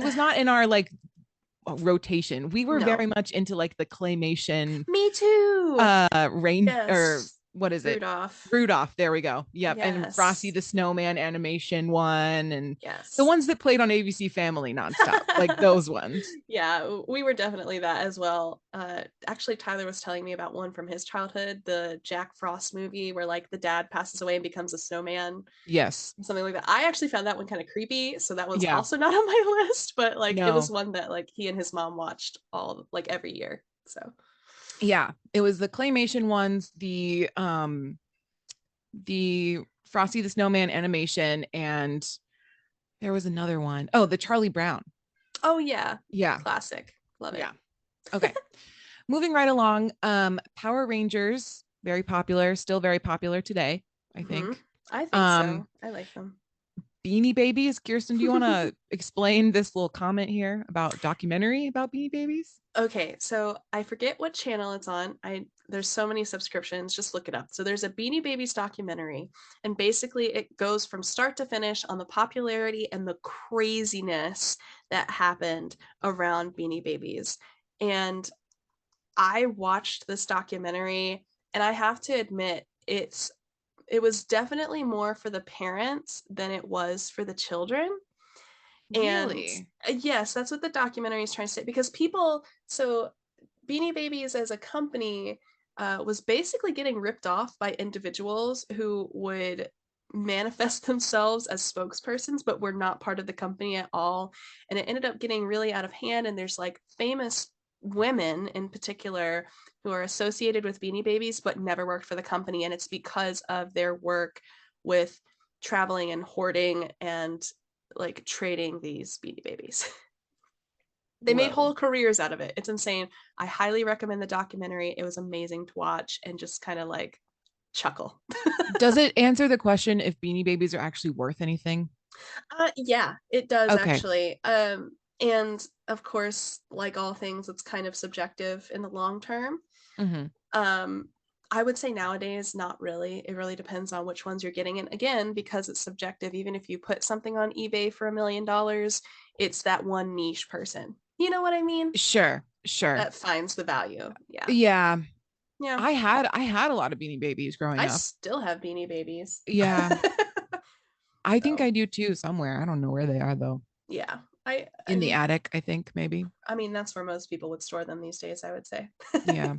was not in our like rotation. We were very much into like the claymation. Me too. Or what is it? Rudolph. There we go. Yep. Yes. And Frosty the Snowman animation one, and the ones that played on ABC Family nonstop, like those ones. Yeah, we were definitely that as well. Actually, Tyler was telling me about one from his childhood, the Jack Frost movie, where like the dad passes away and becomes a snowman. Yes. Something like that. I actually found that one kind of creepy, so that was also not on my list, but like it was one that like he and his mom watched all like every year. So yeah, it was the claymation ones, the Frosty the Snowman animation, and there was another one. Oh, the Charlie Brown. Oh yeah. Yeah. Classic. Love it. Yeah. Okay. Moving right along. Power Rangers, very popular, still very popular today, I think. I think so. I like them. Beanie Babies. Kirsten, do you want to explain this little comment here about documentary about Beanie Babies? Okay, so I forget what channel it's on. There's so many subscriptions, just look it up. So there's a Beanie Babies documentary, and basically it goes from start to finish on the popularity and the craziness that happened around Beanie Babies. And I watched this documentary, and I have to admit it was definitely more for the parents than it was for the children. And Really? yes, that's what the documentary is trying to say, because people, so Beanie Babies as a company was basically getting ripped off by individuals who would manifest themselves as spokespersons but were not part of the company at all, and it ended up getting really out of hand. And there's like famous women in particular who are associated with Beanie Babies but never worked for the company, and it's because of their work with traveling and hoarding and like trading these Beanie Babies. They made Whoa. whole careers out of it. It's insane. I highly recommend the documentary. It was amazing to watch and just kind of like chuckle. Does it answer the question if Beanie Babies are actually worth anything? Yeah, it does Okay. actually. And of course, like all things, it's kind of subjective in the long term. Hmm. Um, I would say nowadays, not really. It really depends on which ones you're getting. And again, because it's subjective, even if you put something on eBay for $1 million, it's that one niche person. You know what I mean? Sure, sure. That finds the value. Yeah. Yeah, Yeah. I had a lot of Beanie Babies growing I up. still have Beanie Babies. Yeah, I think So, I do too somewhere. I don't know where they are though. yeah. I I In the mean attic, I think maybe. I mean that's where most people would store them these days, I would say. Yeah.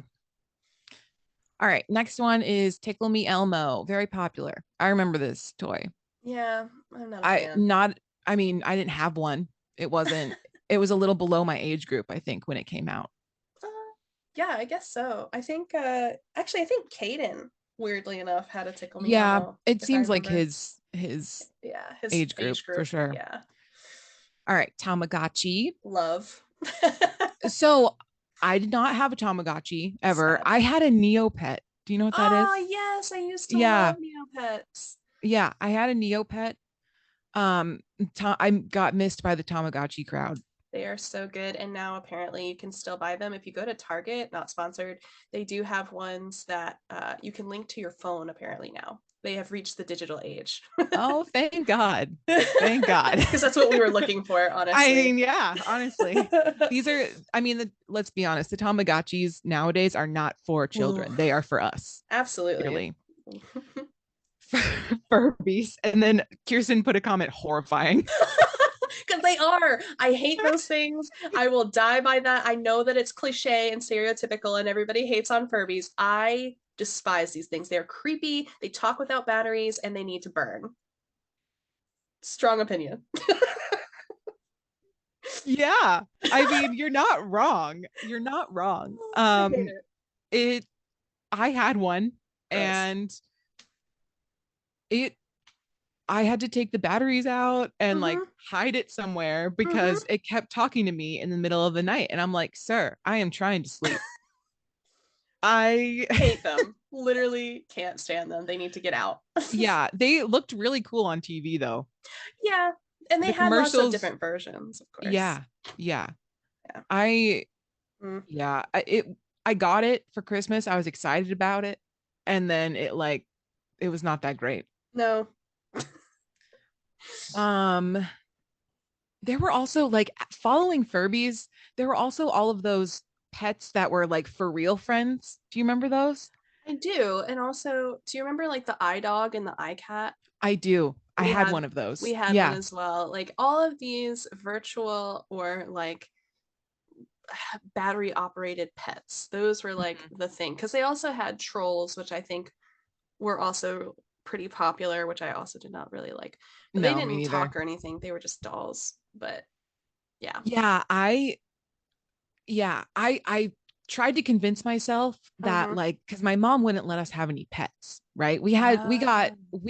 All right. Next one is Tickle Me Elmo. Very popular. I remember this toy. Yeah, I'm not a I fan. not I mean, I didn't have one. It was a little below my age group, I think, when it came out. Uh, yeah, I guess so. I think actually I think Caden, weirdly enough, had a Tickle Me Yeah, Elmo, it if I seems like remember. his Yeah, his age group age for group. sure. Yeah. All right, Tamagotchi. Love. So I did not have a Tamagotchi ever. Sad. I had a Neopet. Do you know what that is? Oh, yes, I used to Yeah, love Neopets. yeah. I had a Neopet. I got missed by the Tamagotchi crowd. They are so good. And now apparently you can still buy them. If you go to Target, not sponsored, they do have ones that you can link to your phone apparently now. They have reached the digital age. Oh, thank God. Thank God. Because that's what we were looking for, I honestly. mean, yeah, honestly. These are, I mean, let's be honest, the Tamagotchis nowadays are not for children. They are for us, Absolutely. really. Furbies. And then Kirsten put a comment horrifying. Because they are. I hate those things. I will die by that. I know that it's cliche and stereotypical and everybody hates on Furbies. I despise these things. They're creepy, they talk without batteries, and they need to burn. Strong opinion. Yeah. I mean, you're not wrong. You're not wrong. I hate it. It I had one Gross. and it I had to take the batteries out and like Mm-hmm. hide it somewhere Mm-hmm. because it kept talking to me in the middle of the night. And I'm like, sir, I am trying to sleep. I, Hate them. Literally can't stand them. They need to get out. yeah, they looked really cool on TV though. Yeah. And they The had lots of commercials, different versions, of course. yeah, yeah. Yeah. I, Mm. yeah, I got it for Christmas. I was excited about it. And then it was not that great. No. Um, there were also like following Furbies, there were also all of those pets that were like for real friends. Do you remember those? I do. And also, do you remember like the eye dog and the eye cat? I do. I We had had one of we those. had one Yeah. as well. Like all of these virtual or like battery operated pets. Those were like Mhm. the thing. Because they also had trolls, which I think were also pretty popular, which I also did not really like. But they No, me didn't neither. talk or anything. They were just dolls. But yeah. Yeah, I tried to convince myself that Mm-hmm. like because my mom wouldn't let us have any pets, right? We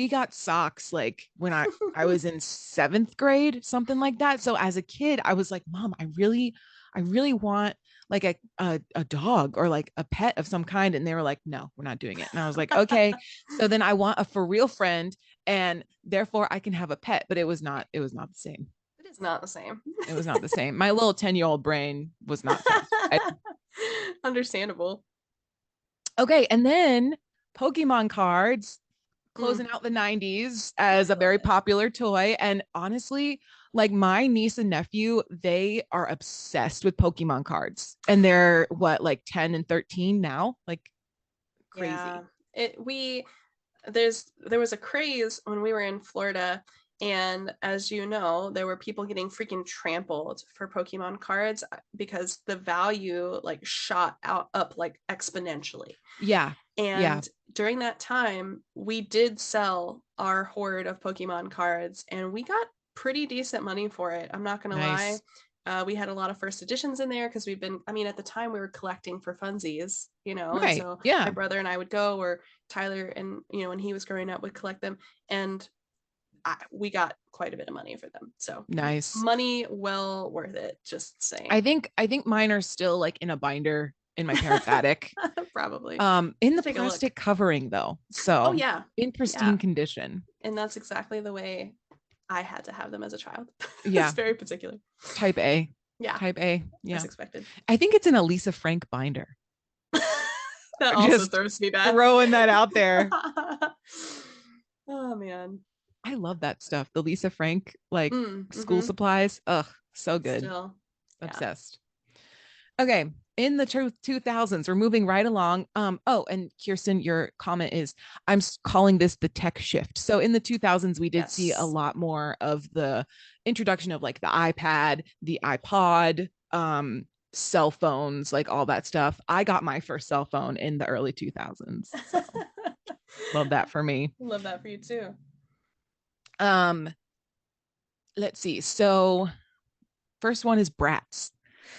got socks like when I was in seventh grade, something like that. So as a kid, I was like, Mom, I really want like a dog or like a pet of some kind. And they were like, no, we're not doing it. And I was like, okay. So then I want a for real friend, and therefore I can have a pet. But it was not the same. It is not the same. It was not the same. My little 10-year-old brain was not satisfied. Understandable. Okay. And then Pokemon cards Mm. closing out the 90s as a love very it. popular toy. And honestly, like my niece and nephew, they are obsessed with Pokemon cards. And they're what, like 10 and 13 now? Like crazy. Yeah. There was a craze when we were in Florida, and as you know, there were people getting freaking trampled for Pokemon cards because the value like shot up like exponentially. Yeah. And during that time, we did sell our hoard of Pokemon cards, and we got pretty decent money for it. I'm not gonna lie. Nice. We had a lot of first editions in there because at the time we were collecting for funsies, and Right. so Yeah. my brother and I would go, or Tyler and, when he was growing up, would collect them, and we got quite a bit of money for them. So Nice. money well worth it, just saying. I think mine are still like in a binder in my parents' attic. Probably. In the Take a look. plastic covering though. So Oh yeah. in pristine condition. And that's exactly the way I had to have them as a child. Yeah. It's very particular. Type A. Yeah. Type A. Yeah. As expected. I think it's an Elisa Frank binder. That also Just throws me back. Throwing that out there. Oh man. I love that stuff. The Lisa Frank, like school mhm. supplies. Ugh, so good. Still. Yeah. Obsessed. Okay. In the 2000s, we're moving right along. Oh, and Kirsten, your comment is, I'm calling this the tech shift. So in the 2000s, we did see a lot more of the introduction of like the iPad, the iPod, cell phones, like all that stuff. I got my first cell phone in the early 2000s. So love that for me. Love that for you too. Let's see. So first one is Bratz,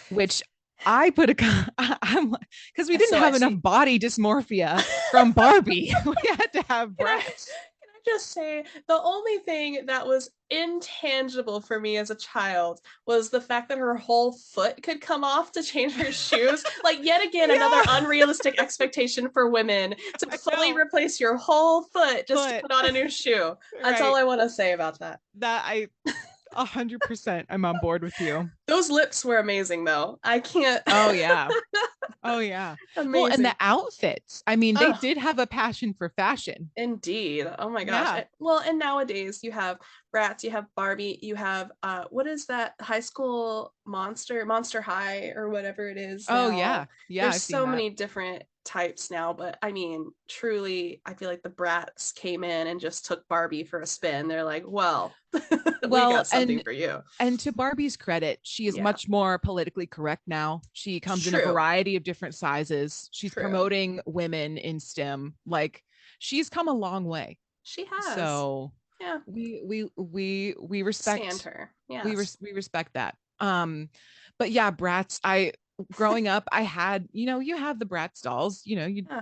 which I put I'm because we didn't have enough body dysmorphia from Barbie. We had to have Bratz. Can I just say, the only thing that was intangible for me as a child was the fact that her whole foot could come off to change her shoes. Like, yet again, another unrealistic expectation for women to fully replace your whole foot just to put on a new shoe. That's all I want to say about that. 100% I'm on board with you. Those lips were amazing though. I can't. Oh yeah. Oh yeah. Amazing. Well, and the outfits. I mean, they did have a passion for fashion. Indeed. Oh my gosh. Yeah. Well, and nowadays you have Bratz, you have Barbie, you have what is that high school Monster High or whatever it is. Oh now. yeah. Yeah. There's so many different types now, but I mean, truly, I feel like the Bratz came in and just took Barbie for a spin. They're like, well, we got something for you. And to Barbie's credit, she is much more politically correct now. She comes in a variety of different sizes. She's promoting women in STEM. Like, she's come a long way. She has. So yeah, we respect stand her. Yeah, we respect that. But yeah, Bratz. Growing up, I had, you have the Bratz dolls,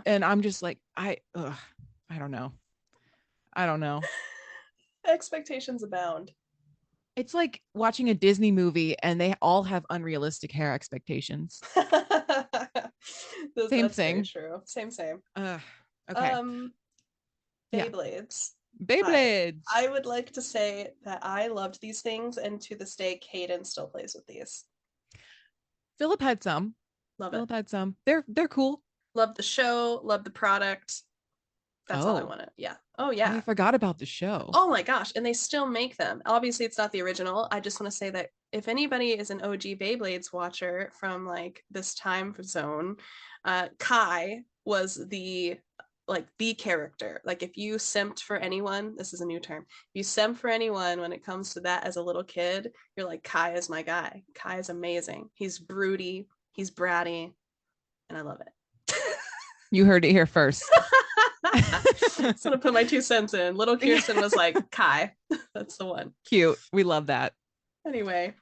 and I'm just like, I don't know. Expectations abound. It's like watching a Disney movie and they all have unrealistic hair expectations. Same thing. True. Same. Okay. Beyblades. Beyblades. I would like to say that I loved these things, and to this day, Caden still plays with these. Philip had some. Philip had some. They're cool. Love the show. Love the product. That's all I wanted. Yeah. Oh yeah. I forgot about the show. Oh my gosh. And they still make them. Obviously it's not the original. I just want to say that if anybody is an OG Beyblades watcher from like this time zone, Kai was the character. Like, if you simped for anyone, this is a new term. If you simp for anyone when it comes to that as a little kid, you're like, Kai is my guy. Kai is amazing. He's broody, he's bratty, and I love it. You heard it here first. Just gonna put my 2 cents in. Little Kirsten was like, Kai. That's the one. Cute. We love that. Anyway.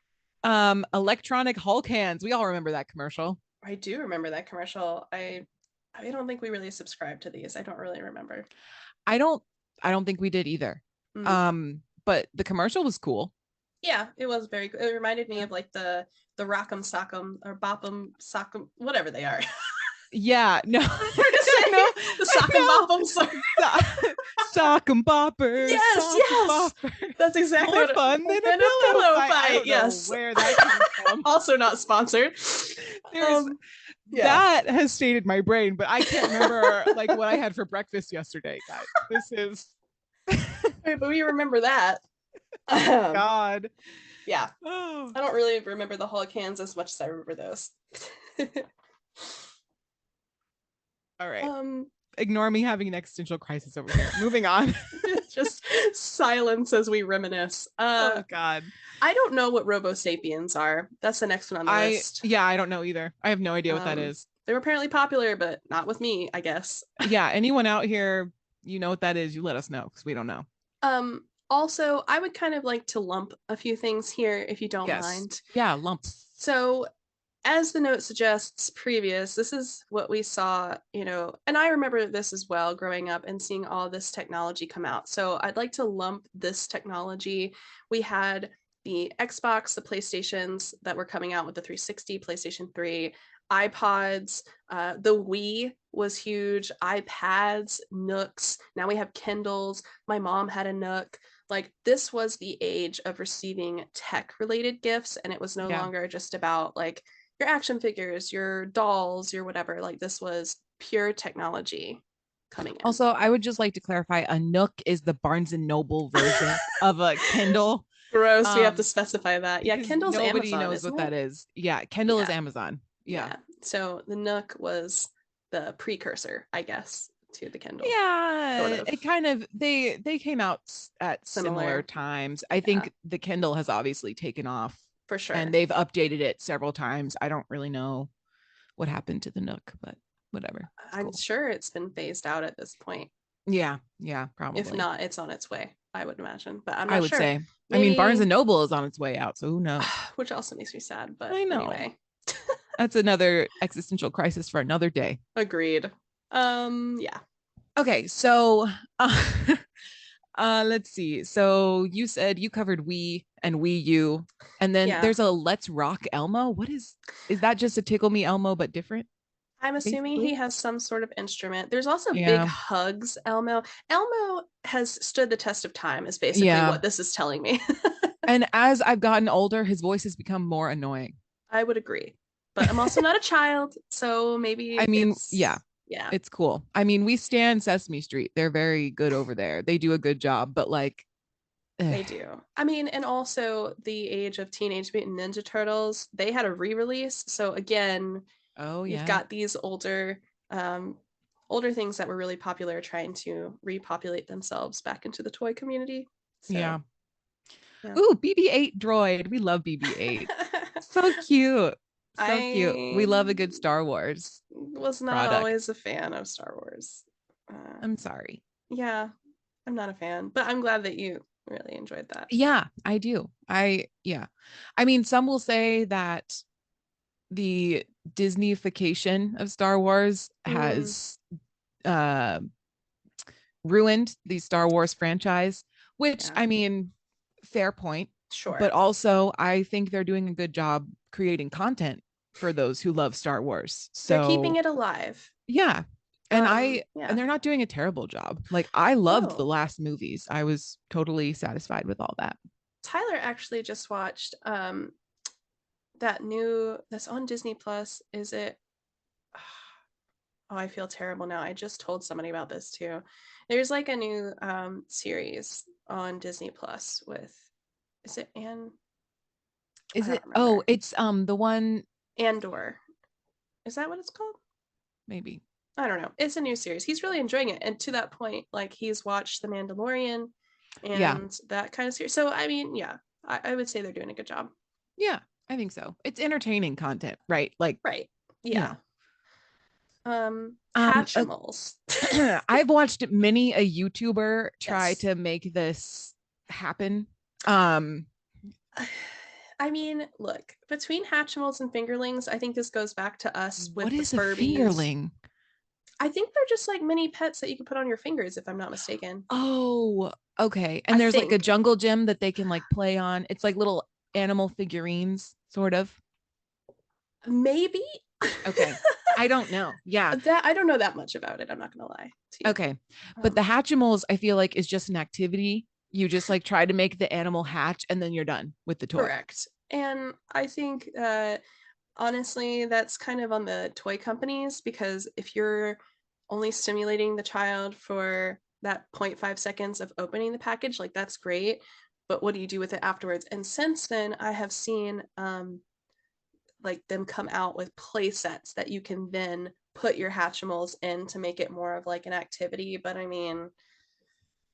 Electronic Hulk hands. We all remember that commercial. I do remember that commercial. I don't think we really subscribed to these. I don't really remember. I don't think we did either. But the commercial was cool. Yeah, it was very good. It reminded me Yeah. of like the Rock'em Sock'em or Bop'em Sock'em, whatever they are. Yeah, no, Hard to say. no, The Sock'em Bop'em. Sorry. sock and boppers, Yes, sock yes. and boppers. That's exactly More what fun than a and pillow fight. I fight. don't know Yes. where that came from. Also not sponsored. There's Yeah. that has stayed in my brain, but I can't remember like what I had for breakfast yesterday, guys. This is Wait, but we remember that. God. Yeah. Oh. I don't really remember the Hulk hands as much as I remember those. All right. Ignore me having an existential crisis over here. Moving on. Just silence as we reminisce. Oh God. I don't know what Robo Sapiens are. That's the next one on the list. Yeah, I don't know either. I have no idea what that is. They were apparently popular, but not with me, I guess. Yeah, anyone out here, you know what that is, you let us know because we don't know. Also, I would kind of like to lump a few things here if you don't mind. Yeah, lumps. So as the note suggests, this is what we saw, and I remember this as well growing up and seeing all this technology come out. So I'd like to lump this technology. We had the Xbox, the PlayStations that were coming out with the 360, PlayStation 3, iPods, the Wii was huge, iPads, Nooks. Now we have Kindles. My mom had a Nook. Like, this was the age of receiving tech-related gifts, and it was no longer just about like your action figures, your dolls, your whatever. Like, this was pure technology coming in. Also, I would just like to clarify, a Nook is the Barnes and Noble version of a Kindle. Gross. We have to specify that. Yeah, Kindle's nobody Amazon, knows what that is. Yeah, Kindle is Amazon. Yeah. So the Nook was the precursor, I guess, to the Kindle. Yeah, sort of. It kind of they came out at similar times. I think the Kindle has obviously taken off for sure, and they've updated it several times. I don't really know what happened to the Nook, but whatever. I'm sure it's been phased out at this point. Yeah, probably. If not, it's on its way, I would imagine, but I'm not I would sure. say. Maybe... I mean, Barnes and Noble is on its way out, so who knows? Which also makes me sad, but I know. Anyway. That's another existential crisis for another day. Agreed. Yeah. Okay, so let's see. So you said you covered Wii and Wii U, and then there's a Let's Rock Elmo. Is that just a Tickle Me Elmo but different? I'm assuming he has some sort of instrument. There's also Big Hugs Elmo. Elmo has stood the test of time, is basically what this is telling me. And as I've gotten older, his voice has become more annoying. I would agree. But I'm also not a child, so maybe yeah, it's cool. I mean, we stand Sesame Street. They're very good over there. They do a good job, but like they do. I mean, and also the age of Teenage Mutant Ninja Turtles, they had a re-release. So again, you've got these older things that were really popular trying to repopulate themselves back into the toy community. So, yeah. Ooh, BB-8 droid. We love BB-8. So cute. So cute. We love a good Star Wars. Was not always a fan of Star Wars. I'm sorry. Yeah, I'm not a fan, but I'm glad that you really enjoyed that. Yeah, I do. I mean, some will say that the Disneyfication of Star Wars has ruined the Star Wars franchise, which I mean, fair point. Sure. But also I think they're doing a good job creating content for those who love Star Wars. So they're keeping it alive. Yeah. And and they're not doing a terrible job. Like, I loved the last movies. I was totally satisfied with all that. Tyler actually just watched that's on Disney Plus. Is it? Oh, I feel terrible now. I just told somebody about this too. There's like a new series on Disney Plus with, is it Anne? Is it? Oh, it's the one Andor. Is that what it's called? Maybe. I don't know. It's a new series. He's really enjoying it, and to that point, like, he's watched The Mandalorian and that kind of series. So I mean, I would say they're doing a good job. Yeah, I think so. It's entertaining content, right? Like, right. Yeah. Hatchimals. I've watched many a YouTuber try to make this happen. I mean, look, between Hatchimals and fingerlings, I think this goes back to us with what is the Furbies. A fingerling? I think they're just like mini pets that you can put on your fingers, if I'm not mistaken. Oh, Okay. And I there's like a think. jungle gym that they can like play on. It's like little animal figurines, sort of. Maybe. Okay. I don't know. Yeah. That I don't know that much about it. I'm not gonna lie to you. Okay. But the Um, Hatchimals, I feel like, is just an activity. You just like try to make the animal hatch and then you're done with the toy. correct. And I think honestly, that's kind of on the toy companies, because if you're only stimulating the child for that 0.5 seconds of opening the package, like that's great, but what do you do with it afterwards? And since then, I have seen like them come out with play sets that you can then put your Hatchimals in to make it more of like an activity. But I mean,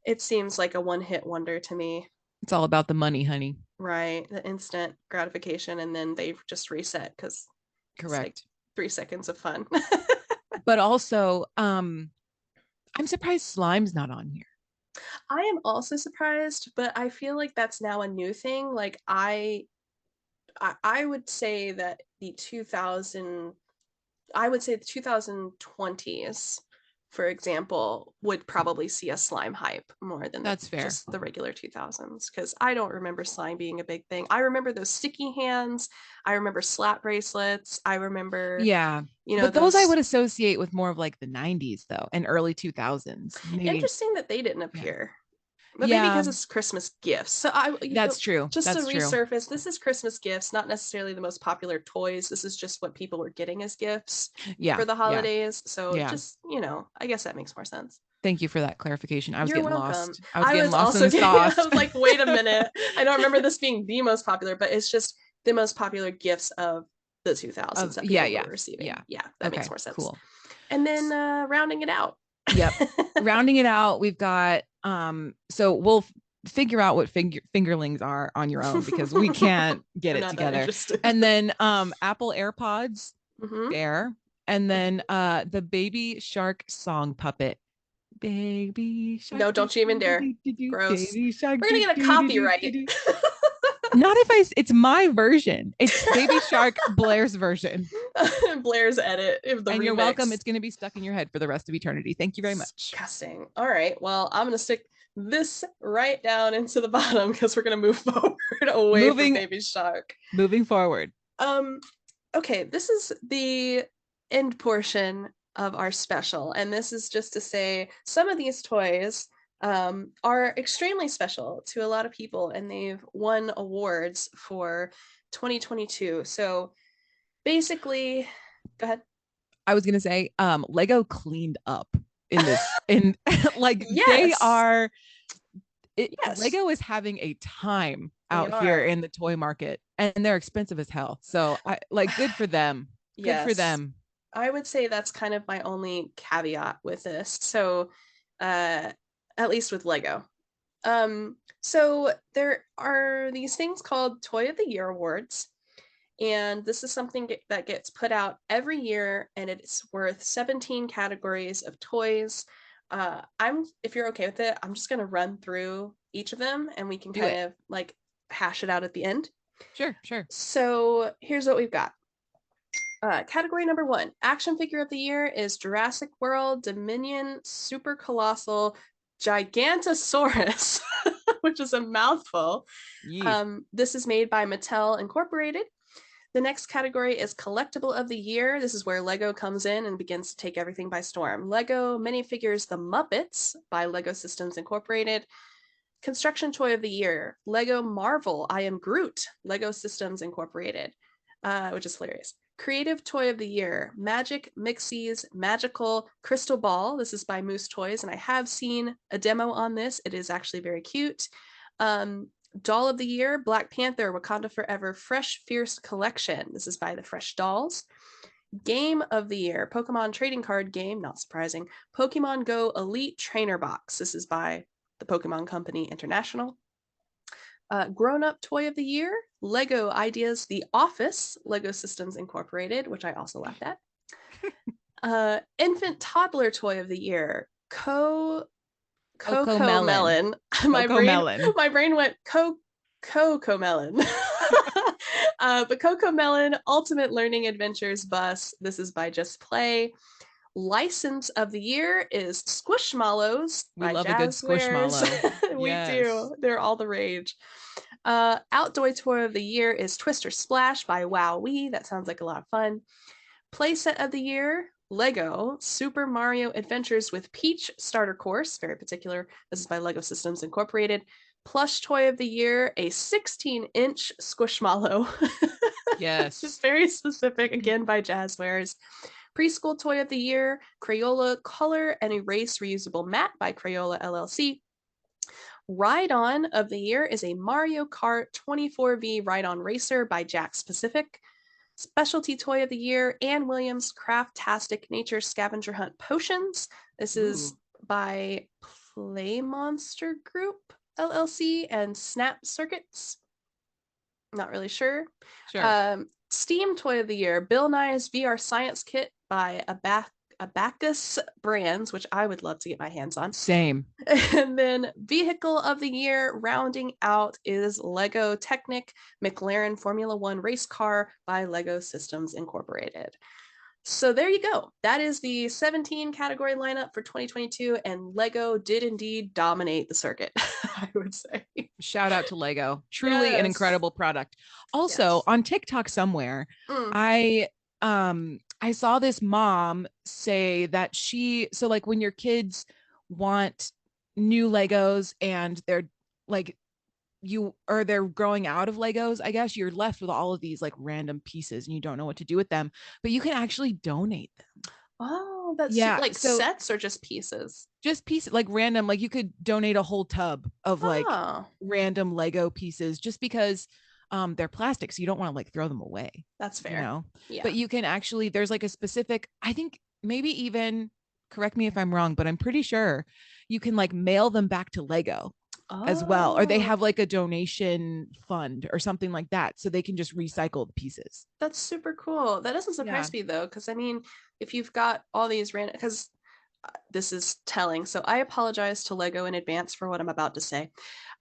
it seems like a one-hit wonder to me. It's all about the money, honey. Right, the instant gratification, and then they just reset because it's like Correct. 3 seconds of fun. But also, I'm surprised Slime's not on here. I am also surprised, but I feel like that's now a new thing. Like I would say that I would say the 2020s, for example, would probably see a slime hype more than That's fair. just the regular 2000s, because I don't remember slime being a big thing. I remember those sticky hands. I remember slap bracelets. I remember, Yeah. you know, But those I would associate with more of like the 90s though, and early 2000s. Maybe. Interesting that they didn't appear. But Yeah. maybe because it's Christmas gifts. So That's true. Just That's to true. resurface, this is Christmas gifts, not necessarily the most popular toys. This is just what people were getting as gifts Yeah. for the Yeah. holidays. So Yeah. just, you know, I guess that makes more sense. Thank you for that clarification. I was You're getting welcome. lost. I was getting lost in the getting, sauce. I was like, wait a minute. I don't remember this being the most popular, but it's just the most popular gifts of the 2000s that people were receiving. Yeah, that makes more sense. Cool. And then rounding it out. Yep. Rounding it out, we've got so we'll figure out what fingerlings are on your own, because we can't get it together. And then Apple AirPods, there. And then the Baby Shark song puppet. Baby Shark. No, don't you even dare. Gross. Baby Shark. We're gonna get a copyright. Not if it's my version. It's Baby Shark Blair's version. Blair's edit. And remix. You're welcome. It's going to be stuck in your head for the rest of eternity. Thank you very much. Disgusting. All right. Well, I'm going to stick this right down into the bottom, because we're going to move forward away from Baby Shark. Moving forward. Okay, this is the end portion of our special, and this is just to say some of these toys are extremely special to a lot of people, and they've won awards for 2022. So basically, go ahead. I was gonna say, Lego cleaned up in this, in like yes. they are. Yes. Lego is having a time out here in the toy market, and they're expensive as hell. So I like, good for them. Good for them. I would say that's kind of my only caveat with this. So at least with Lego. So there are these things called Toy of the Year awards, and this is something that gets put out every year, and it's worth 17 categories of toys. If you're okay with it, I'm just gonna run through each of them, and we can kind of like hash it out at the end. Sure. So here's what we've got. Category number 1, action figure of the year is Jurassic World Dominion Super Colossal Gigantosaurus, which is a mouthful. This is made by Mattel Incorporated. The next category is collectible of the year. This is where Lego comes in and begins to take everything by storm. Lego minifigures The Muppets by Lego Systems Incorporated. Construction toy of the year, Lego Marvel I Am Groot, Lego Systems Incorporated, which is hilarious. Creative toy of the year, Magic Mixie's Magical Crystal Ball. This is by Moose Toys, and I have seen a demo on this. It is actually very cute. Doll of the year, Black Panther Wakanda Forever Fresh Fierce Collection. This is by the Fresh Dolls. Game of the year, Pokemon trading card game, not surprising, Pokemon Go Elite Trainer Box. This is by the Pokemon Company International. Grown-up toy of the year, Lego Ideas The Office, Lego Systems Incorporated, which I also laughed at. Infant toddler toy of the year, Coco Melon. My brain went Coco Melon. But Coco Melon Ultimate Learning Adventures Bus. This is by Just Play. License of the year is Squishmallows We by love a good Jazzwares. Squishmallow. We Yes. do. They're all the rage. Outdoor toy of the year is Twister Splash by WowWee. That sounds like a lot of fun. Playset of the year, Lego Super Mario Adventures with Peach Starter Course. Very particular. This is by Lego Systems Incorporated. Plush toy of the year, a 16-inch Squishmallow. Yes. Just very specific, again, by Jazzwares. Preschool toy of the year, Crayola Color and Erase Reusable Mat by Crayola LLC. Ride On of the year is a Mario Kart 24V Ride On Racer by Jakks Pacific. Specialty toy of the year, Ann Williams Craftastic Nature Scavenger Hunt Potions. This is by Play Monster Group LLC and Snap Circuits. Not really sure. Sure. Steam toy of the year, Bill Nye's VR Science Kit by Abacus Brands, which I would love to get my hands on. Same. And then vehicle of the year, rounding out, is Lego Technic McLaren Formula One race car by Lego Systems Incorporated. So there you go. That is the 17 category lineup for 2022, and Lego did indeed dominate the circuit, I would say. Shout out to Lego. Truly an Yes. incredible product. Also, Yes. on TikTok somewhere, Mm. I saw this mom say that so like when your kids want new Legos and they're like they're growing out of Legos, I guess you're left with all of these like random pieces and you don't know what to do with them, but you can actually donate them. Oh, that's Yeah, like so- sets or just pieces? Just pieces, like random, like you could donate a whole tub of like Oh, random Lego pieces just because they're plastic, so you don't want to like throw them away, that's fair. you know. Yeah. But you can actually, there's like a specific, I think maybe even, correct me if I'm wrong, but I'm pretty sure you can like mail them back to Lego as well, or they Oh, have like a donation fund or something like that, so they can just recycle the pieces. that's super cool. That doesn't surprise me though, because I mean, if you've got all these random, because this is telling, so I apologize to Lego in advance for what I'm about to say.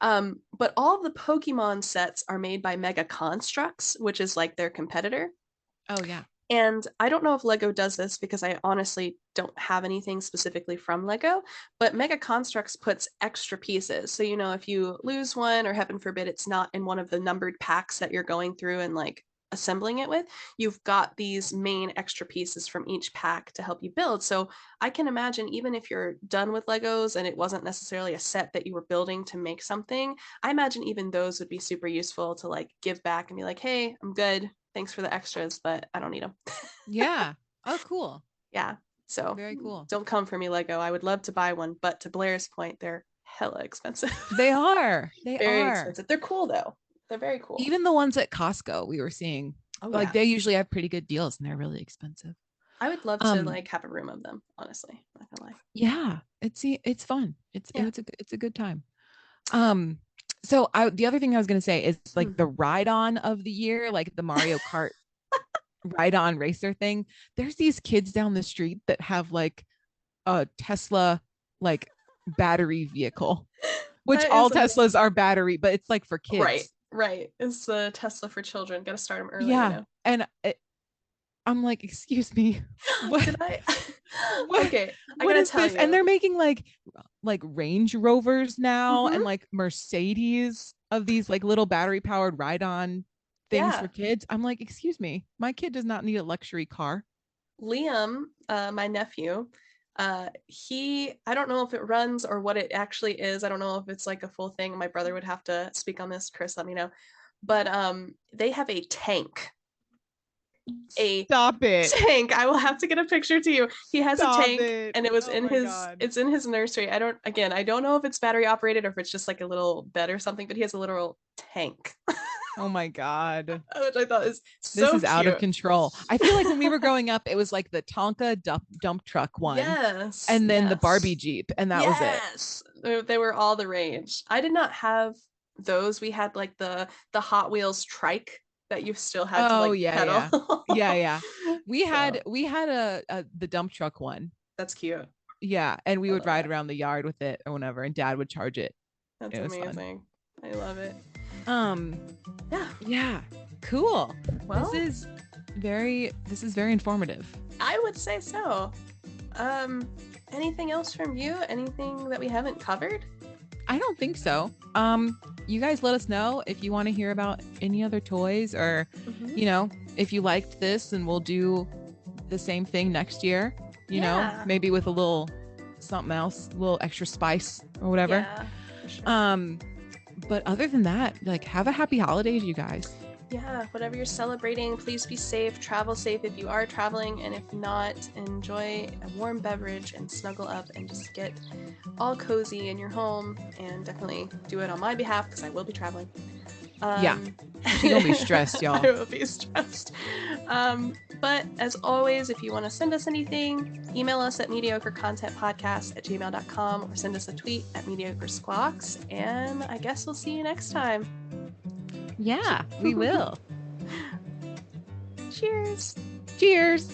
But all of the Pokemon sets are made by Mega Constructs, which is like their competitor. Oh yeah. And I don't know if Lego does this because I honestly don't have anything specifically from Lego, but Mega Constructs puts extra pieces. So, you know, if you lose one or heaven forbid it's not in one of the numbered packs that you're going through and like assembling it with, you've got these main extra pieces from each pack to help you build. So I can imagine even if you're done with Legos and it wasn't necessarily a set that you were building to make something, I imagine even those would be super useful to like give back and be like, hey, I'm good. Thanks for the extras, but I don't need them. Yeah. Oh, cool. Yeah. So Very cool. don't come for me, Lego. I would love to buy one, but to Blair's point, they're hella expensive. They are. They Very are. expensive. They're cool though. They're very cool. Even the ones at Costco we were seeing, Oh, like yeah. they usually have pretty good deals and they're really expensive. I would love to like have a room of them, honestly. Not gonna lie. Yeah, it's fun. It's Yeah. it's a good time. So the other thing I was gonna say is like the ride on of the year, like the Mario Kart ride on racer thing. There's these kids down the street that have like a Tesla like battery vehicle, which That all is Teslas are battery, but it's like for kids. Right, right. It's the Tesla for children. Gotta start them early. Yeah, You know? and I'm like, excuse me, what? Did I? What- Okay, I what gotta is tell this? you. And they're making like Range Rovers now Mhm. and like Mercedes of these like little battery powered ride on things Yeah. for kids. I'm like, excuse me, my kid does not need a luxury car. Liam, my nephew, I don't know if it runs or what it actually is. I don't know if it's like a full thing. My brother would have to speak on this. Chris, let me know. But they have a tank. A Stop it. tank. I will have to get a picture to you. He has Stop a tank it. and it was Oh in my his God. it's in his nursery. I don't know if it's battery operated or if it's just like a little bed or something, but he has a literal tank. Oh my God. Which I thought is This so is out of cute. control. I feel like when we were growing up, it was like the Tonka dump truck one. Yes. And then the yes. Barbie Jeep. And that was it. Yes, they were all the rage. I did not have those. We had like the Hot Wheels trike that you still had to Oh, like yeah, pedal. Yeah. We So, had the dump truck one. that's cute. Yeah. And we I would love ride that. around the yard with it or whatever. And dad would charge it. That's It was fun. amazing. I love it. Yeah. Yeah. Cool. Well, This is very informative. I would say so. Anything else from you? Anything that we haven't covered? I don't think so. You guys let us know if you want to hear about any other toys, or Mhm. you know, if you liked this, and we'll do the same thing next year, you know, Yeah. maybe with a little something else, a little extra spice or whatever. Yeah, for sure. But other than that, like, have a happy holidays, you guys. Yeah, whatever you're celebrating, please be safe. Travel safe if you are traveling, and if not, enjoy a warm beverage and snuggle up and just get all cozy in your home. And definitely do it on my behalf because I will be traveling. Yeah, she gonna be stressed, y'all. I will be stressed. But as always, if you want to send us anything, email us at mediocrecontentpodcast@gmail.com or send us a tweet at mediocresquawks. And I guess we'll see you next time. Yeah, we will. Cheers. Cheers.